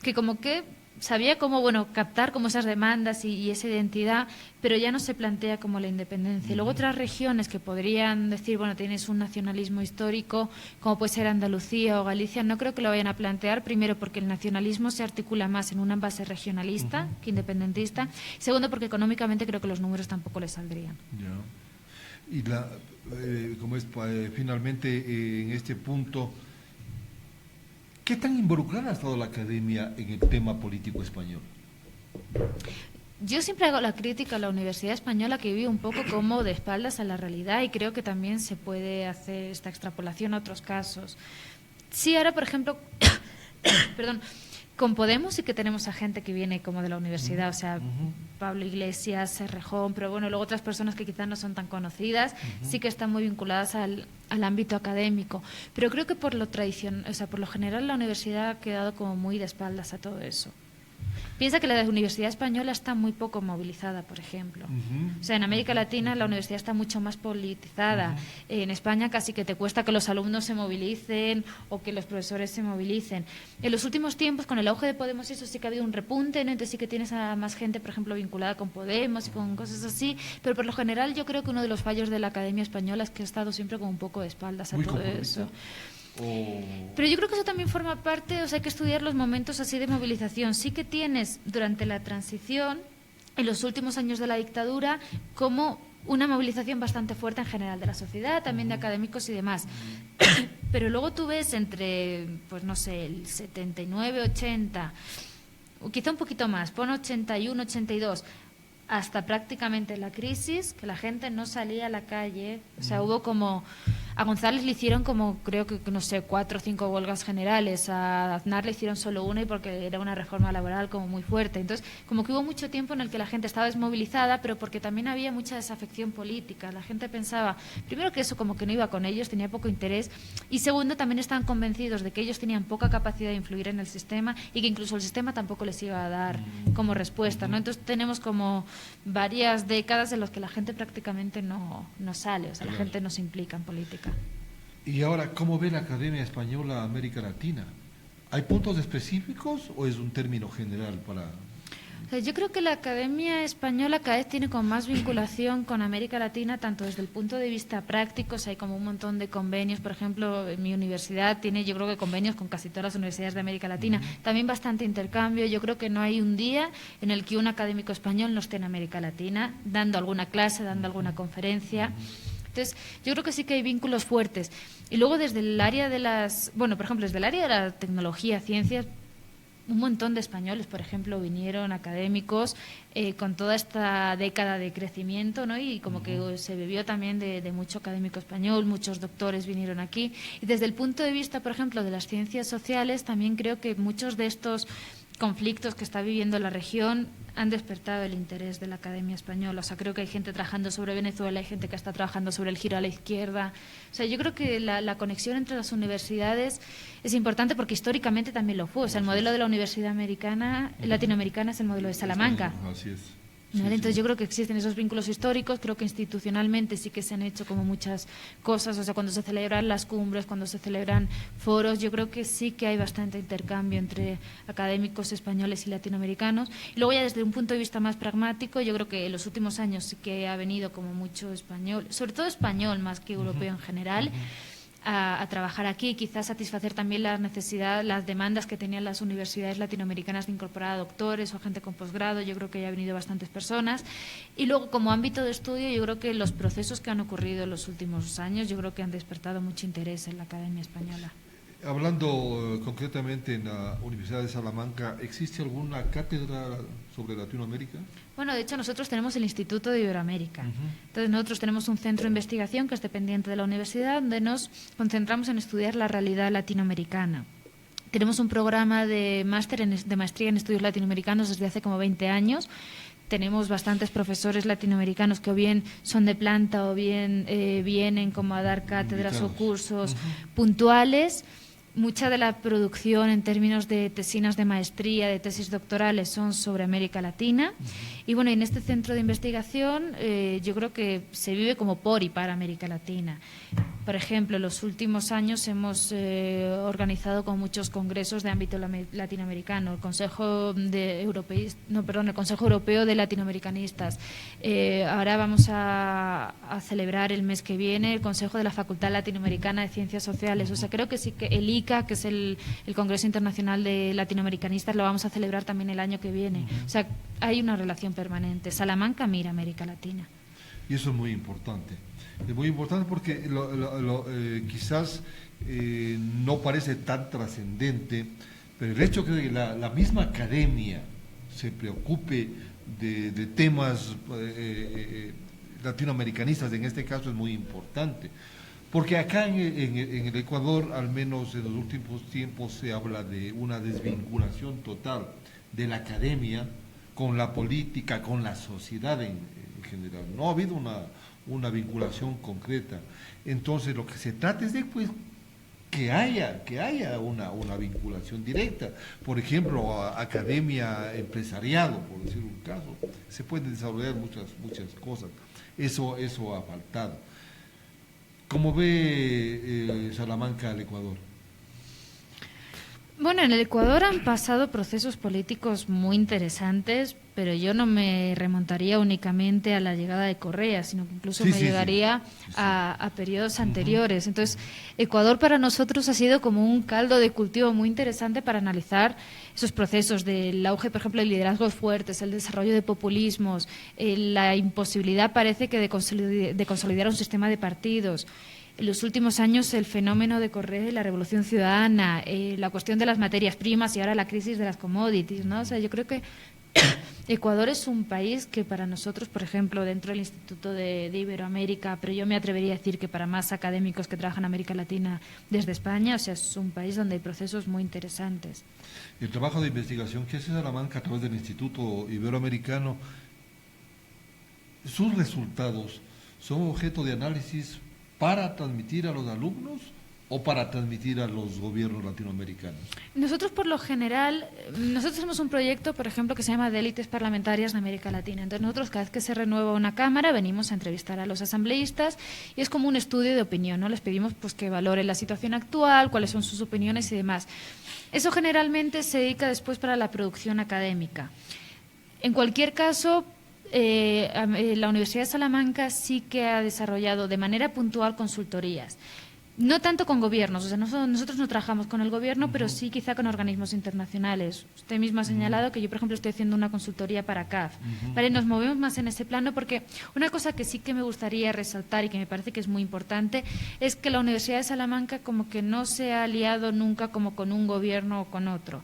que como que sabía cómo, bueno, captar como esas demandas y esa identidad, pero ya no se plantea como la independencia. Y luego otras regiones que podrían decir, bueno, tienes un nacionalismo histórico, como puede ser Andalucía o Galicia, no creo que lo vayan a plantear, primero porque el nacionalismo se articula más en una base regionalista que independentista, segundo porque económicamente creo que los números tampoco les saldrían. Ya. Y finalmente en este punto, ¿qué tan involucrada ha estado la academia en el tema político español? Yo siempre hago la crítica a la Universidad Española, que vive un poco como de espaldas a la realidad, y creo que también se puede hacer esta extrapolación a otros casos. Sí, ahora, por ejemplo, perdón, Con Podemos sí que tenemos a gente que viene como de la universidad, o sea, Pablo Iglesias, Serrejón, pero bueno, luego otras personas que quizás no son tan conocidas, sí que están muy vinculadas al ámbito académico. Pero creo que por lo tradicional, o sea, por lo general la universidad ha quedado como muy de espaldas a todo eso. Piensa que la Universidad Española está muy poco movilizada, por ejemplo. O sea, en América Latina la universidad está mucho más politizada. En España casi que te cuesta que los alumnos se movilicen o que los profesores se movilicen. En los últimos tiempos, con el auge de Podemos, eso sí que ha habido un repunte, ¿no? Entonces sí que tienes a más gente, por ejemplo, vinculada con Podemos y con cosas así. Pero por lo general yo creo que uno de los fallos de la Academia Española es que ha estado siempre como un poco de espaldas a todo eso. Pero yo creo que eso también forma parte, o sea, hay que estudiar los momentos así de movilización. Sí que tienes durante la transición, en los últimos años de la dictadura, como una movilización bastante fuerte en general de la sociedad, también de académicos y demás. Pero luego tú ves entre, pues no sé, el 79, 80, o quizá un poquito más, pon 81, 82, hasta prácticamente la crisis, que la gente no salía a la calle. O sea, hubo como... A González le hicieron como, creo que, no sé, 4 o 5 huelgas generales. A Aznar le hicieron solo una y porque era una reforma laboral como muy fuerte. Entonces, como que hubo mucho tiempo en el que la gente estaba desmovilizada, pero porque también había mucha desafección política. La gente pensaba, primero, que eso como que no iba con ellos, tenía poco interés. Y segundo, también estaban convencidos de que ellos tenían poca capacidad de influir en el sistema y que incluso el sistema tampoco les iba a dar como respuesta, ¿no? Entonces, tenemos como varias décadas en las que la gente prácticamente no sale, o sea, la gente no se implica en política. Y ahora, ¿cómo ve la Academia Española América Latina? ¿Hay puntos específicos o es un término general para...? Yo creo que la Academia Española cada vez tiene como más vinculación con América Latina, tanto desde el punto de vista práctico, o sea, hay como un montón de convenios. Por ejemplo, mi universidad tiene, yo creo que convenios con casi todas las universidades de América Latina. También bastante intercambio. Yo creo que no hay un día en el que un académico español no esté en América Latina, dando alguna clase, dando alguna conferencia. Entonces, yo creo que sí que hay vínculos fuertes. Y luego desde el área de las, bueno, por ejemplo, desde el área de la tecnología, ciencias, un montón de españoles, por ejemplo, vinieron académicos con toda esta década de crecimiento, ¿no? Y como que se bebió también de mucho académico español, muchos doctores vinieron aquí. Y desde el punto de vista, por ejemplo, de las ciencias sociales, también creo que muchos de estos conflictos que está viviendo la región han despertado el interés de la Academia Española. O sea, creo que hay gente trabajando sobre Venezuela, hay gente que está trabajando sobre el giro a la izquierda. O sea, yo creo que la conexión entre las universidades es importante porque históricamente también lo fue. O sea, el modelo de la universidad latinoamericana es el modelo de Salamanca. Así es. ¿Vale? Entonces yo creo que existen esos vínculos históricos, creo que institucionalmente sí que se han hecho como muchas cosas, o sea, cuando se celebran las cumbres, cuando se celebran foros, yo creo que sí que hay bastante intercambio entre académicos españoles y latinoamericanos. Y luego ya desde un punto de vista más pragmático, yo creo que en los últimos años sí que ha venido como mucho español, sobre todo español más que europeo en general, a trabajar aquí, quizás satisfacer también las necesidades, las demandas que tenían las universidades latinoamericanas de incorporar a doctores o gente con posgrado. Yo creo que ya han venido bastantes personas. Y luego, como ámbito de estudio, yo creo que los procesos que han ocurrido en los últimos años, yo creo que han despertado mucho interés en la Academia Española. Hablando concretamente en la Universidad de Salamanca, ¿existe alguna cátedra sobre Latinoamérica? Bueno, de hecho nosotros tenemos el Instituto de Iberoamérica. Entonces nosotros tenemos un centro de investigación que es dependiente de la universidad, donde nos concentramos en estudiar la realidad latinoamericana. Tenemos un programa de maestría en estudios latinoamericanos desde hace como 20 años. Tenemos bastantes profesores latinoamericanos que o bien son de planta o bien vienen como a dar cátedras o cursos puntuales. Mucha de la producción en términos de tesinas de maestría, de tesis doctorales, son sobre América Latina. Y bueno, en este centro de investigación yo creo que se vive como por y para América Latina. Por ejemplo, en los últimos años hemos organizado con muchos congresos de ámbito latinoamericano, el Consejo Europeo de Latinoamericanistas. Ahora vamos a celebrar el mes que viene el Consejo de la Facultad Latinoamericana de Ciencias Sociales. O sea, creo que sí que el ICA, que es el Congreso Internacional de Latinoamericanistas, lo vamos a celebrar también el año que viene. O sea, hay una relación permanente. Salamanca mira América Latina. Y eso es muy importante. Es muy importante porque quizás no parece tan trascendente, pero el hecho que la misma academia se preocupe de temas latinoamericanistas, en este caso, es muy importante. Porque acá en el Ecuador, al menos en los últimos tiempos, se habla de una desvinculación total de la academia con la política, con la sociedad en general. No ha habido una vinculación concreta. Entonces, lo que se trata es de pues, que haya una vinculación directa. Por ejemplo, academia, empresariado, por decir un caso, se pueden desarrollar muchas cosas. Eso ha faltado. ¿Cómo ve Salamanca al Ecuador? Bueno, en el Ecuador han pasado procesos políticos muy interesantes, pero yo no me remontaría únicamente a la llegada de Correa, sino que incluso me llegaría a periodos anteriores. Entonces, Ecuador para nosotros ha sido como un caldo de cultivo muy interesante para analizar esos procesos del auge, por ejemplo, de liderazgos fuertes, el desarrollo de populismos, la imposibilidad, parece que, de consolidar un sistema de partidos. En los últimos años el fenómeno de Correa y la revolución ciudadana, la cuestión de las materias primas y ahora la crisis de las commodities, ¿no? O sea, yo creo que Ecuador es un país que para nosotros, por ejemplo, dentro del Instituto de Iberoamérica, pero yo me atrevería a decir que para más académicos que trabajan en América Latina desde España, o sea, es un país donde hay procesos muy interesantes. El trabajo de investigación que hace Salamanca a través del Instituto Iberoamericano, sus resultados son objeto de análisis para transmitir a los alumnos o para transmitir a los gobiernos latinoamericanos. Nosotros, por lo general, nosotros tenemos un proyecto, por ejemplo, que se llama de élites parlamentarias de América Latina. Entonces, nosotros cada vez que se renueva una cámara venimos a entrevistar a los asambleístas y es como un estudio de opinión, ¿no? Les pedimos pues que valoren la situación actual, cuáles son sus opiniones y demás. Eso generalmente se dedica después para la producción académica. En cualquier caso, la Universidad de Salamanca sí que ha desarrollado de manera puntual consultorías. No tanto con gobiernos, o sea, nosotros no trabajamos con el gobierno, pero sí quizá con organismos internacionales. Usted mismo ha señalado que yo, por ejemplo, estoy haciendo una consultoría para CAF. Vale, nos movemos más en ese plano porque una cosa que sí que me gustaría resaltar y que me parece que es muy importante es que la Universidad de Salamanca como que no se ha aliado nunca como con un gobierno o con otro.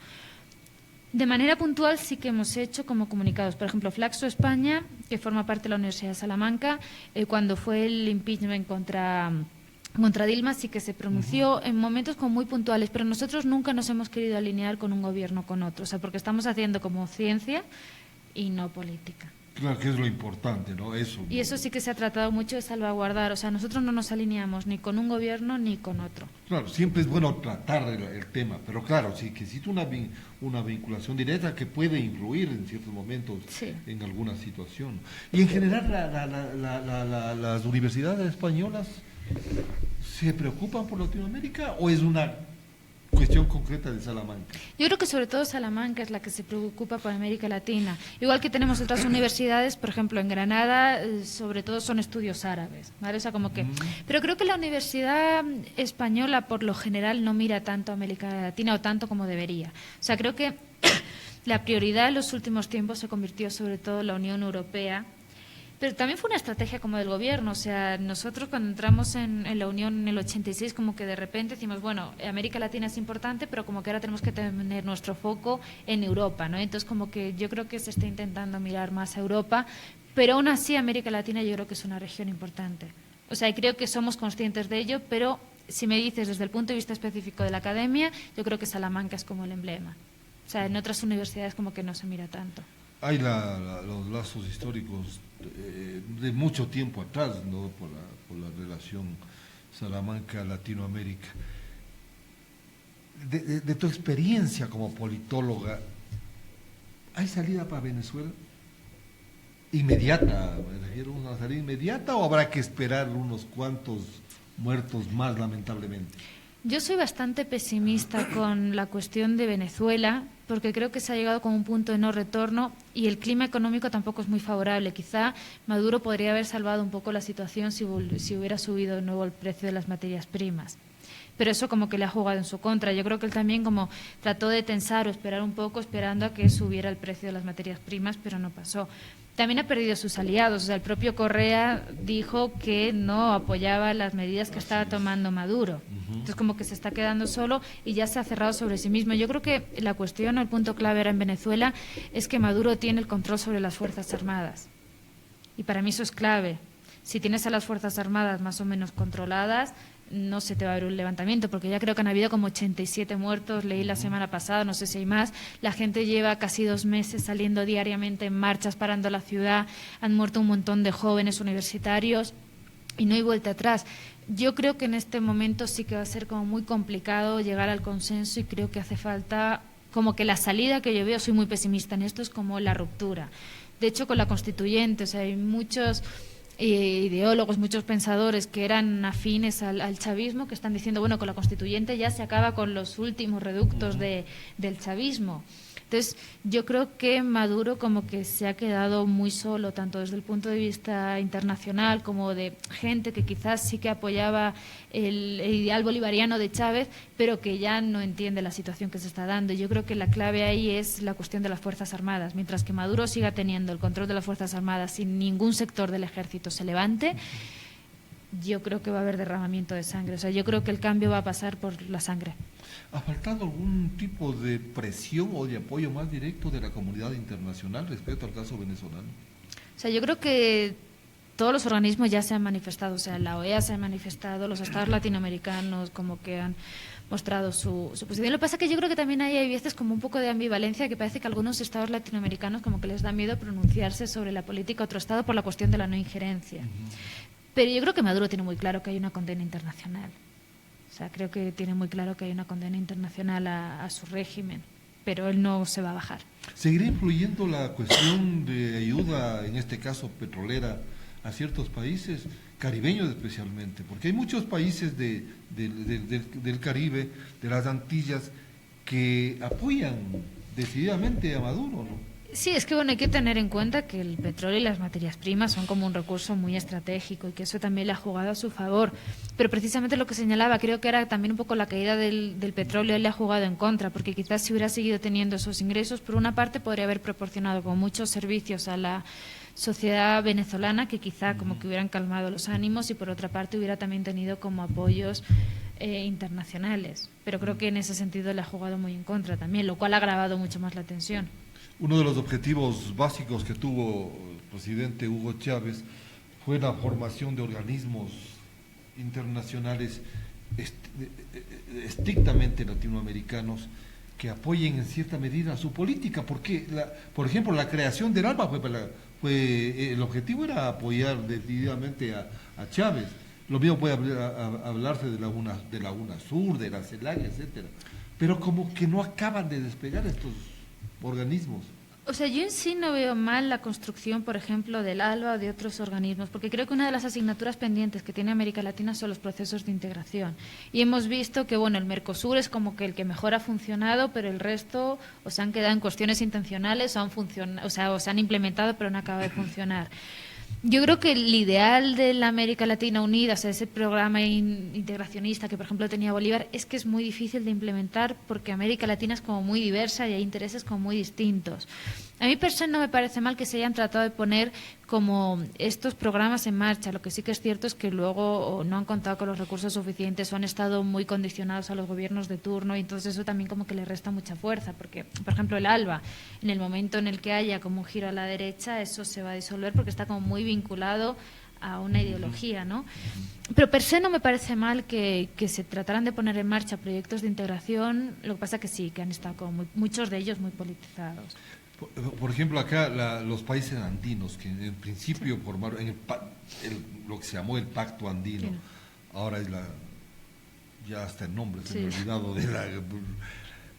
De manera puntual sí que hemos hecho como comunicados. Por ejemplo, Flaxo España, que forma parte de la Universidad de Salamanca, cuando fue el impeachment contra Dilma sí que se pronunció en momentos como muy puntuales, pero nosotros nunca nos hemos querido alinear con un gobierno o con otro, o sea, porque estamos haciendo como ciencia y no política. Claro, que es lo importante, ¿no? Eso. Y eso sí que se ha tratado mucho de salvaguardar, o sea, nosotros no nos alineamos ni con un gobierno ni con otro. Claro, siempre es bueno tratar el tema, pero claro, sí que existe una vinculación directa que puede influir en ciertos momentos en alguna situación. Y en general las universidades españolas ¿se preocupan por Latinoamérica o es una cuestión concreta de Salamanca? Yo creo que sobre todo Salamanca es la que se preocupa por América Latina. Igual que tenemos otras universidades, por ejemplo en Granada, sobre todo son estudios árabes, ¿vale? O sea, como que, pero creo que la universidad española por lo general no mira tanto a América Latina o tanto como debería. O sea, creo que la prioridad en los últimos tiempos se convirtió sobre todo en la Unión Europea. Pero también fue una estrategia como del gobierno, o sea, nosotros cuando entramos en la Unión en el 86 como que de repente decimos, bueno, América Latina es importante, pero como que ahora tenemos que tener nuestro foco en Europa, ¿no? Entonces como que yo creo que se está intentando mirar más a Europa, pero aún así América Latina yo creo que es una región importante. O sea, creo que somos conscientes de ello, pero si me dices desde el punto de vista específico de la academia, yo creo que Salamanca es como el emblema. O sea, en otras universidades como que no se mira tanto. Hay los lazos históricos de mucho tiempo atrás, ¿no? por la relación Salamanca-Latinoamérica. De tu experiencia como politóloga, ¿hay salida para Venezuela? ¿Inmediata? ¿Me refiero a una salida inmediata o habrá que esperar unos cuantos muertos más, lamentablemente? Yo soy bastante pesimista con la cuestión de Venezuela, porque creo que se ha llegado con un punto de no retorno y el clima económico tampoco es muy favorable. Quizá Maduro podría haber salvado un poco la situación si hubiera subido de nuevo el precio de las materias primas. Pero eso como que le ha jugado en su contra. Yo creo que él también como trató de tensar o esperar un poco, esperando a que subiera el precio de las materias primas, pero no pasó. También ha perdido sus aliados. O sea, el propio Correa dijo que no apoyaba las medidas que estaba tomando Maduro. Entonces, como que se está quedando solo y ya se ha cerrado sobre sí mismo. Yo creo que la cuestión o el punto clave ahora en Venezuela es que Maduro tiene el control sobre las Fuerzas Armadas. Y para mí eso es clave. Si tienes a las Fuerzas Armadas más o menos controladas, no se te va a ver un levantamiento, porque ya creo que han habido como 87 muertos, leí la semana pasada, no sé si hay más. La gente lleva casi 2 meses saliendo diariamente en marchas, parando la ciudad, han muerto un montón de jóvenes universitarios y no hay vuelta atrás. Yo creo que en este momento sí que va a ser como muy complicado llegar al consenso y creo que hace falta como que la salida que yo veo, soy muy pesimista en esto, es como la ruptura. De hecho, con la constituyente, o sea, hay muchos ideólogos, muchos pensadores que eran afines al chavismo que están diciendo, bueno, con la constituyente ya se acaba con los últimos reductos del chavismo. Entonces, yo creo que Maduro como que se ha quedado muy solo, tanto desde el punto de vista internacional como de gente que quizás sí que apoyaba el ideal bolivariano de Chávez, pero que ya no entiende la situación que se está dando. Yo creo que la clave ahí es la cuestión de las Fuerzas Armadas. Mientras que Maduro siga teniendo el control de las Fuerzas Armadas sin ningún sector del ejército se levante, yo creo que va a haber derramamiento de sangre. O sea, yo creo que el cambio va a pasar por la sangre. ¿Ha faltado algún tipo de presión o de apoyo más directo de la comunidad internacional respecto al caso venezolano? O sea, yo creo que todos los organismos ya se han manifestado. O sea, la OEA se ha manifestado, los estados latinoamericanos como que han mostrado su posición. Lo que pasa es que yo creo que también hay veces como un poco de ambivalencia, que parece que algunos estados latinoamericanos como que les da miedo pronunciarse sobre la política de otro estado por la cuestión de la no injerencia. Pero yo creo que Maduro tiene muy claro que hay una condena internacional. O sea, creo que tiene muy claro que hay una condena internacional a su régimen, pero él no se va a bajar. ¿Seguirá influyendo la cuestión de ayuda, en este caso petrolera, a ciertos países, caribeños especialmente? Porque hay muchos países del Caribe, de las Antillas, que apoyan decididamente a Maduro, ¿no? Sí, es que bueno, hay que tener en cuenta que el petróleo y las materias primas son como un recurso muy estratégico y que eso también le ha jugado a su favor. Pero precisamente lo que señalaba, creo que era también un poco la caída del petróleo, él le ha jugado en contra, porque quizás si hubiera seguido teniendo esos ingresos, por una parte podría haber proporcionado como muchos servicios a la sociedad venezolana que quizá como que hubieran calmado los ánimos y por otra parte hubiera también tenido como apoyos internacionales. Pero creo que en ese sentido le ha jugado muy en contra también, lo cual ha agravado mucho más la tensión. Uno de los objetivos básicos que tuvo el presidente Hugo Chávez fue la formación de organismos internacionales estrictamente latinoamericanos que apoyen en cierta medida su política, porque, por ejemplo, la creación del ALBA el objetivo era apoyar decididamente a Chávez. Lo mismo puede hablarse de la UNASUR, de la CELAC, etcétera, pero como que no acaban de despegar estos organismos. O sea, yo en sí no veo mal la construcción, por ejemplo, del ALBA o de otros organismos, porque creo que una de las asignaturas pendientes que tiene América Latina son los procesos de integración. Y hemos visto que, bueno, el Mercosur es como que el que mejor ha funcionado, pero el resto o se han quedado en cuestiones intencionales o se han implementado, pero no acaba de funcionar. Yo creo que el ideal de la América Latina Unida, o sea, ese programa integracionista que, por ejemplo, tenía Bolívar, es que es muy difícil de implementar porque América Latina es como muy diversa y hay intereses como muy distintos. A mí personalmente no me parece mal que se hayan tratado de poner como estos programas en marcha. Lo que sí que es cierto es que luego no han contado con los recursos suficientes o han estado muy condicionados a los gobiernos de turno y entonces eso también como que le resta mucha fuerza porque, por ejemplo, el ALBA, en el momento en el que haya como un giro a la derecha, eso se va a disolver porque está como muy vinculado a una ideología, ¿no? Pero per se no me parece mal que se trataran de poner en marcha proyectos de integración, lo que pasa que sí, que han estado como muchos de ellos muy politizados. Por ejemplo, acá los países andinos, que en principio sí. formaron lo que se llamó el Pacto Andino, sí. Ahora es ya hasta el nombre, se me ha olvidado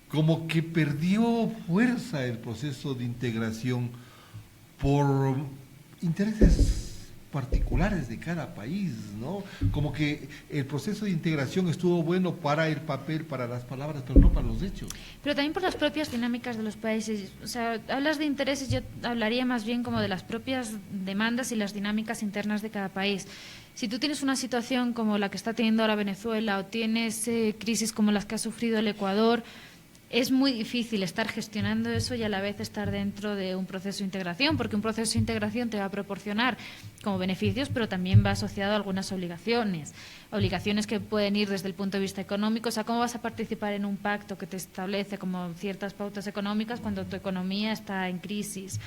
como que perdió fuerza el proceso de integración por intereses particulares de cada país, ¿no? Como que el proceso de integración estuvo bueno para el papel, para las palabras, pero no para los hechos. Pero también por las propias dinámicas de los países. O sea, hablas de intereses, yo hablaría más bien como de las propias demandas y las dinámicas internas de cada país. Si tú tienes una situación como la que está teniendo ahora Venezuela o tienes crisis como las que ha sufrido el Ecuador, es muy difícil estar gestionando eso y a la vez estar dentro de un proceso de integración, porque un proceso de integración te va a proporcionar como beneficios, pero también va asociado a algunas obligaciones que pueden ir desde el punto de vista económico. O sea, ¿cómo vas a participar en un pacto que te establece como ciertas pautas económicas cuando tu economía está en crisis?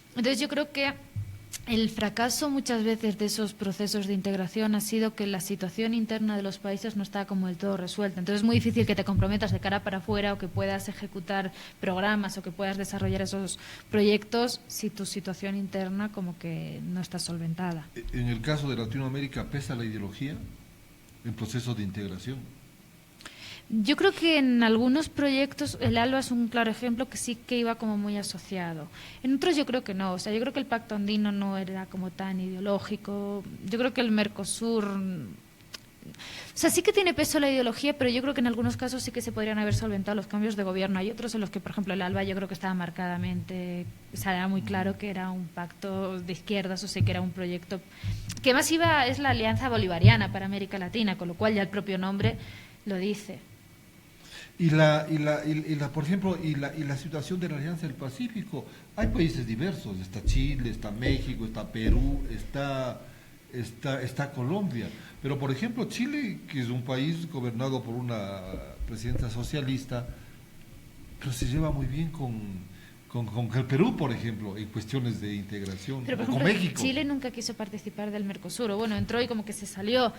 Entonces yo creo que El fracaso muchas veces de esos procesos de integración ha sido que la situación interna de los países no está como del todo resuelta. Entonces es muy difícil que te comprometas de cara para afuera o que puedas ejecutar programas o que puedas desarrollar esos proyectos si tu situación interna como que no está solventada. En el caso de Latinoamérica, ¿pesa la ideología en procesos de integración? Yo creo que en algunos proyectos el ALBA es un claro ejemplo que sí que iba como muy asociado. En otros yo creo que no. O sea, yo creo que el Pacto Andino no era como tan ideológico. Yo creo que el Mercosur... O sea, sí que tiene peso la ideología, pero yo creo que en algunos casos sí que se podrían haber solventado los cambios de gobierno. Hay otros en los que, por ejemplo, el ALBA yo creo que estaba marcadamente... O sea, era muy claro que era un pacto de izquierdas, o sea, que era un proyecto... Que más iba es la Alianza Bolivariana para América Latina, con lo cual ya el propio nombre lo dice. Por ejemplo, la situación de la Alianza del Pacífico, hay países diversos, está Chile, está México, está Perú, está Colombia, pero por ejemplo Chile, que es un país gobernado por una presidenta socialista, pero se lleva muy bien con el Perú, por ejemplo, en cuestiones de integración, pero, por con ejemplo, México. Chile nunca quiso participar del Mercosur, o bueno, entró y como que se salió.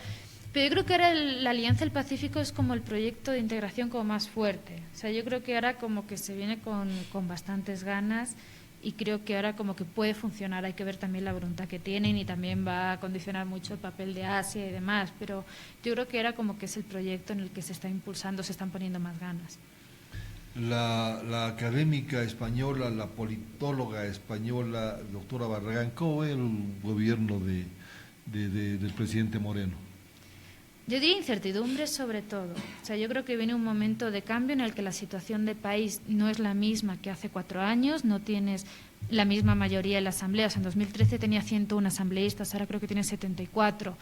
Pero yo creo que ahora la Alianza del Pacífico es como el proyecto de integración como más fuerte. O sea, yo creo que ahora como que se viene con bastantes ganas y creo que ahora como que puede funcionar. Hay que ver también la voluntad que tienen y también va a condicionar mucho el papel de Asia y demás. Pero yo creo que ahora como que es el proyecto en el que se está impulsando, se están poniendo más ganas. La académica española, la politóloga española, doctora Barragán, ¿cómo ve el gobierno del presidente Moreno? Yo diría incertidumbre sobre todo. O sea, yo creo que viene un momento de cambio en el que la situación del país no es la misma que hace 4 años, no tienes la misma mayoría en la Asamblea. O sea, en 2013 tenía 101 asambleístas, ahora creo que tiene 74.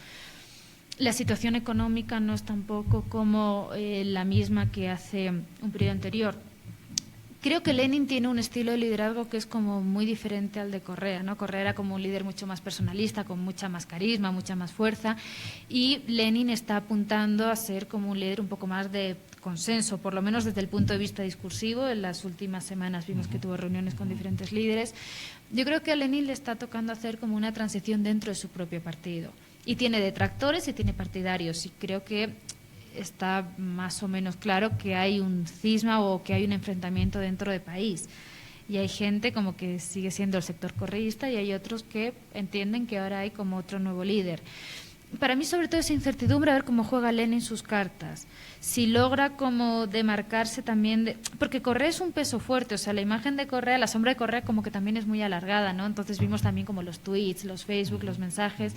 La situación económica no es tampoco como la misma que hace un periodo anterior. Creo que Lenin tiene un estilo de liderazgo que es como muy diferente al de Correa, ¿no? Correa era como un líder mucho más personalista, con mucha más carisma, mucha más fuerza, y Lenin está apuntando a ser como un líder un poco más de consenso, por lo menos desde el punto de vista discursivo. En las últimas semanas vimos que tuvo reuniones con diferentes líderes. Yo creo que a Lenin le está tocando hacer como una transición dentro de su propio partido. Y tiene detractores y tiene partidarios, y creo que está más o menos claro que hay un cisma o que hay un enfrentamiento dentro del país. Y hay gente como que sigue siendo el sector correísta y hay otros que entienden que ahora hay como otro nuevo líder. Para mí, sobre todo, es incertidumbre a ver cómo juega Lenin sus cartas. Si logra como demarcarse también porque Correa es un peso fuerte, o sea, la imagen de Correa, la sombra de Correa como que también es muy alargada, ¿no? Entonces vimos también como los tweets, los Facebook, los mensajes.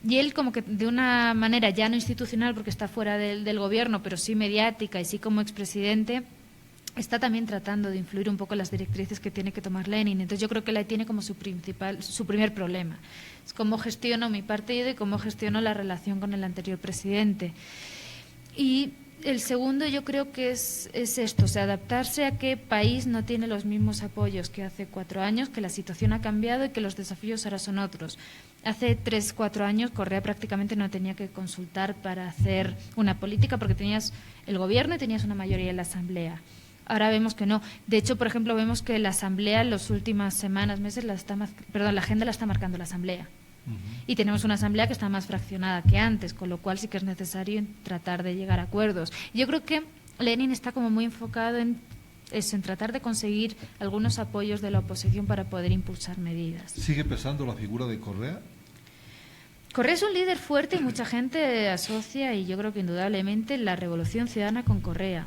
Y él como que de una manera ya no institucional, porque está fuera del gobierno, pero sí mediática y sí como expresidente, está también tratando de influir un poco en las directrices que tiene que tomar Lenin. Entonces yo creo que la tiene como su primer problema. Es cómo gestiono mi partido y cómo gestiono la relación con el anterior presidente. Y el segundo yo creo que es esto, o sea, adaptarse a que país no tiene los mismos apoyos que hace 4 años, que la situación ha cambiado y que los desafíos ahora son otros. Hace 3, 4 años Correa prácticamente no tenía que consultar para hacer una política porque tenías el gobierno y tenías una mayoría en la Asamblea. Ahora vemos que no. De hecho, por ejemplo, vemos que la Asamblea en las últimas semanas, meses, la agenda la está marcando la Asamblea. Y tenemos una Asamblea que está más fraccionada que antes, con lo cual sí que es necesario tratar de llegar a acuerdos. Yo creo que Lenin está como muy enfocado en eso, en tratar de conseguir algunos apoyos de la oposición para poder impulsar medidas. ¿Sigue pesando la figura de Correa? Correa es un líder fuerte y mucha gente asocia, y yo creo que indudablemente, la revolución ciudadana con Correa.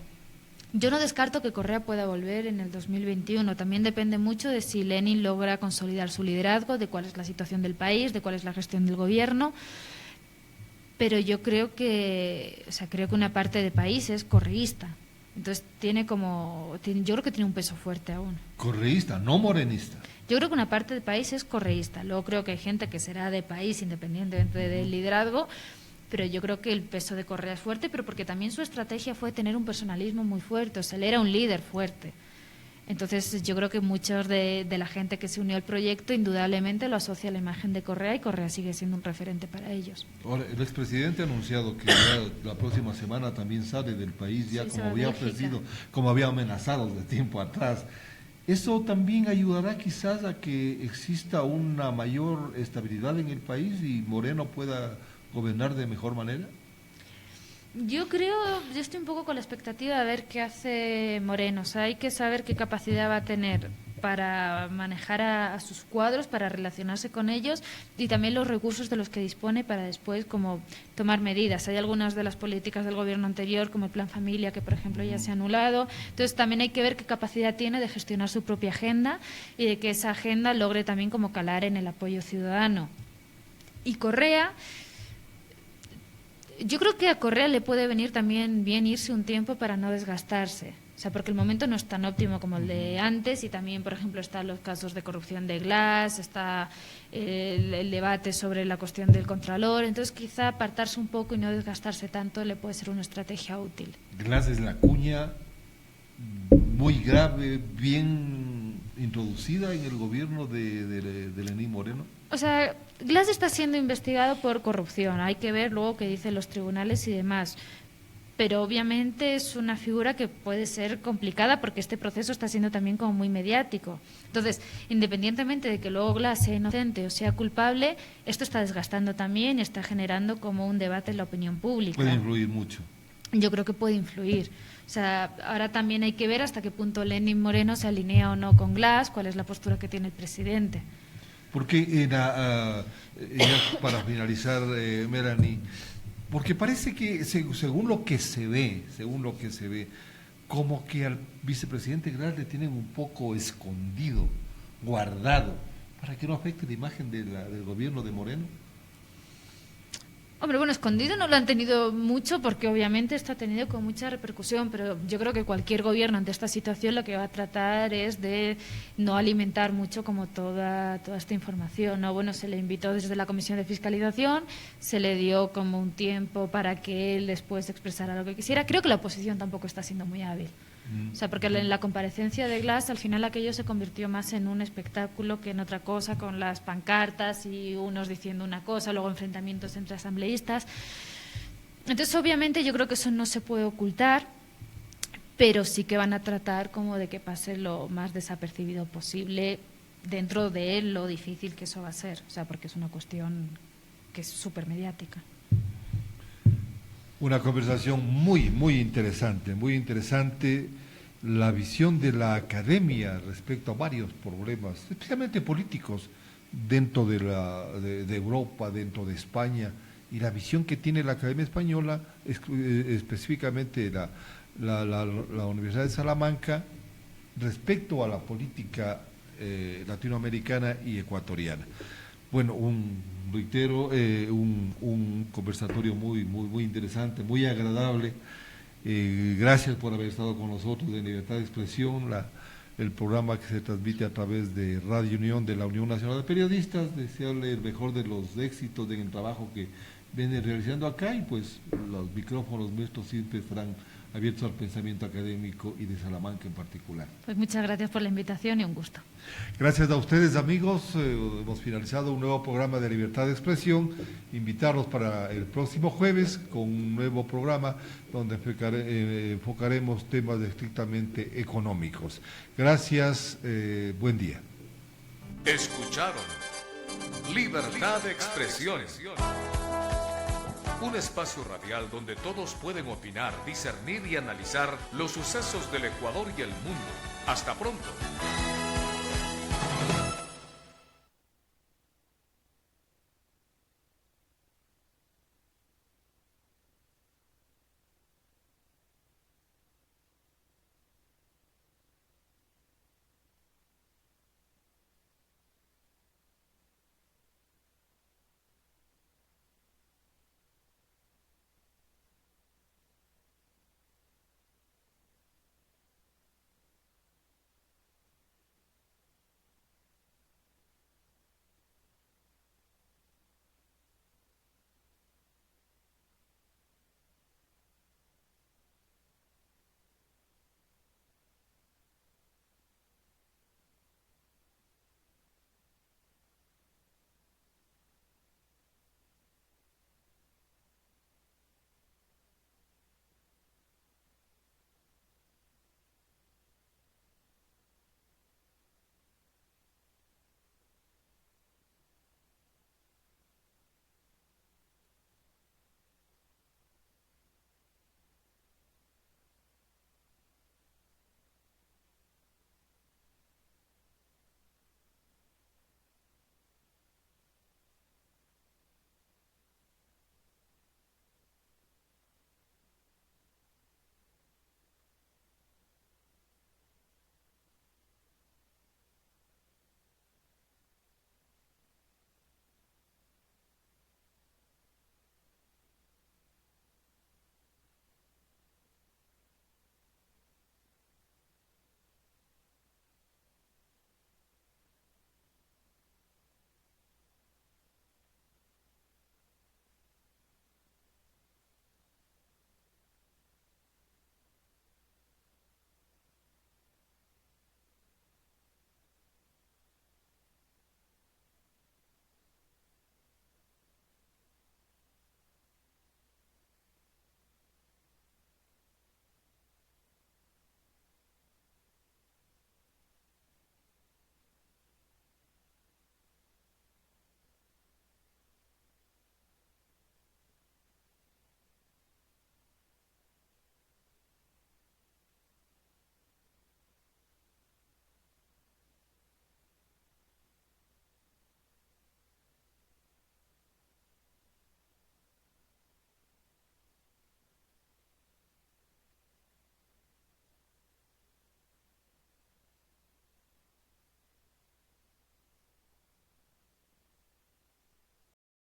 Yo no descarto que Correa pueda volver en el 2021. También depende mucho de si Lenin logra consolidar su liderazgo, de cuál es la situación del país, de cuál es la gestión del gobierno. Pero yo creo que, creo que una parte del país es correísta. Entonces yo creo que tiene un peso fuerte aún. Correísta, no morenista. Yo creo que una parte del país es correísta. Luego creo que hay gente que será de país independientemente del liderazgo. Pero yo creo que el peso de Correa es fuerte, pero porque también su estrategia fue tener un personalismo muy fuerte, o sea, él era un líder fuerte. Entonces yo creo que muchos de la gente que se unió al proyecto indudablemente lo asocia a la imagen de Correa y Correa sigue siendo un referente para ellos. Ahora, el expresidente ha anunciado que ya la próxima semana también sale del país, ya sí, como había ofrecido, como había amenazado de tiempo atrás. ¿Eso también ayudará quizás a que exista una mayor estabilidad en el país y Moreno pueda gobernar de mejor manera? Yo estoy un poco con la expectativa de ver qué hace Moreno. O sea, hay que saber qué capacidad va a tener para manejar a sus cuadros, para relacionarse con ellos y también los recursos de los que dispone para después como tomar medidas. Hay algunas de las políticas del gobierno anterior, como el Plan Familia, que por ejemplo ya se ha anulado. Entonces también hay que ver qué capacidad tiene de gestionar su propia agenda y de que esa agenda logre también como calar en el apoyo ciudadano. Y Correa, yo creo que a Correa le puede venir también bien irse un tiempo para no desgastarse. O sea, porque el momento no es tan óptimo como el de antes y también, por ejemplo, están los casos de corrupción de Glass, está el debate sobre la cuestión del Contralor. Entonces, quizá apartarse un poco y no desgastarse tanto le puede ser una estrategia útil. Glass es la cuña muy grave, bien introducida en el gobierno de Lenín Moreno. O sea, Glass está siendo investigado por corrupción. Hay que ver luego qué dicen los tribunales y demás. Pero obviamente es una figura que puede ser complicada porque este proceso está siendo también como muy mediático. Entonces, independientemente de que luego Glass sea inocente o sea culpable, esto está desgastando también y está generando como un debate en la opinión pública. Puede influir mucho. Yo creo que puede influir. O sea, ahora también hay que ver hasta qué punto Lenín Moreno se alinea o no con Glass, cuál es la postura que tiene el presidente. Porque para finalizar, Melanie, porque parece que según lo que se ve, como que al vicepresidente Glass le tienen un poco escondido, guardado, para que no afecte la imagen del gobierno de Moreno. Hombre, bueno, escondido no lo han tenido mucho porque obviamente esto ha tenido con mucha repercusión, pero yo creo que cualquier gobierno ante esta situación lo que va a tratar es de no alimentar mucho como toda esta información, ¿no? Bueno, se le invitó desde la Comisión de Fiscalización, se le dio como un tiempo para que él después expresara lo que quisiera. Creo que la oposición tampoco está siendo muy hábil. O sea, porque en la comparecencia de Glass al final aquello se convirtió más en un espectáculo que en otra cosa, con las pancartas y unos diciendo una cosa, luego enfrentamientos entre asambleístas. Entonces, obviamente, yo creo que eso no se puede ocultar, pero sí que van a tratar como de que pase lo más desapercibido posible dentro de lo difícil que eso va a ser, o sea, porque es una cuestión que es súper mediática. Una conversación muy interesante, la visión de la academia respecto a varios problemas, especialmente políticos, dentro de Europa, dentro de España, y la visión que tiene la Academia Española, específicamente la Universidad de Salamanca, respecto a la política latinoamericana y ecuatoriana. Bueno, reitero, un conversatorio muy interesante, muy agradable. Gracias por haber estado con nosotros en Libertad de Expresión, el programa que se transmite a través de Radio Unión de la Unión Nacional de Periodistas. Desearle el mejor de los éxitos en el trabajo que viene realizando acá y pues los micrófonos nuestros siempre estarán abiertos al pensamiento académico y de Salamanca en particular. Pues muchas gracias por la invitación y un gusto. Gracias a ustedes, amigos. Hemos finalizado un nuevo programa de Libertad de Expresión. Invitarlos para el próximo jueves con un nuevo programa donde enfocaremos temas estrictamente económicos. Gracias, buen día. Escucharon Libertad de Expresión. Un espacio radial donde todos pueden opinar, discernir y analizar los sucesos del Ecuador y el mundo. Hasta pronto.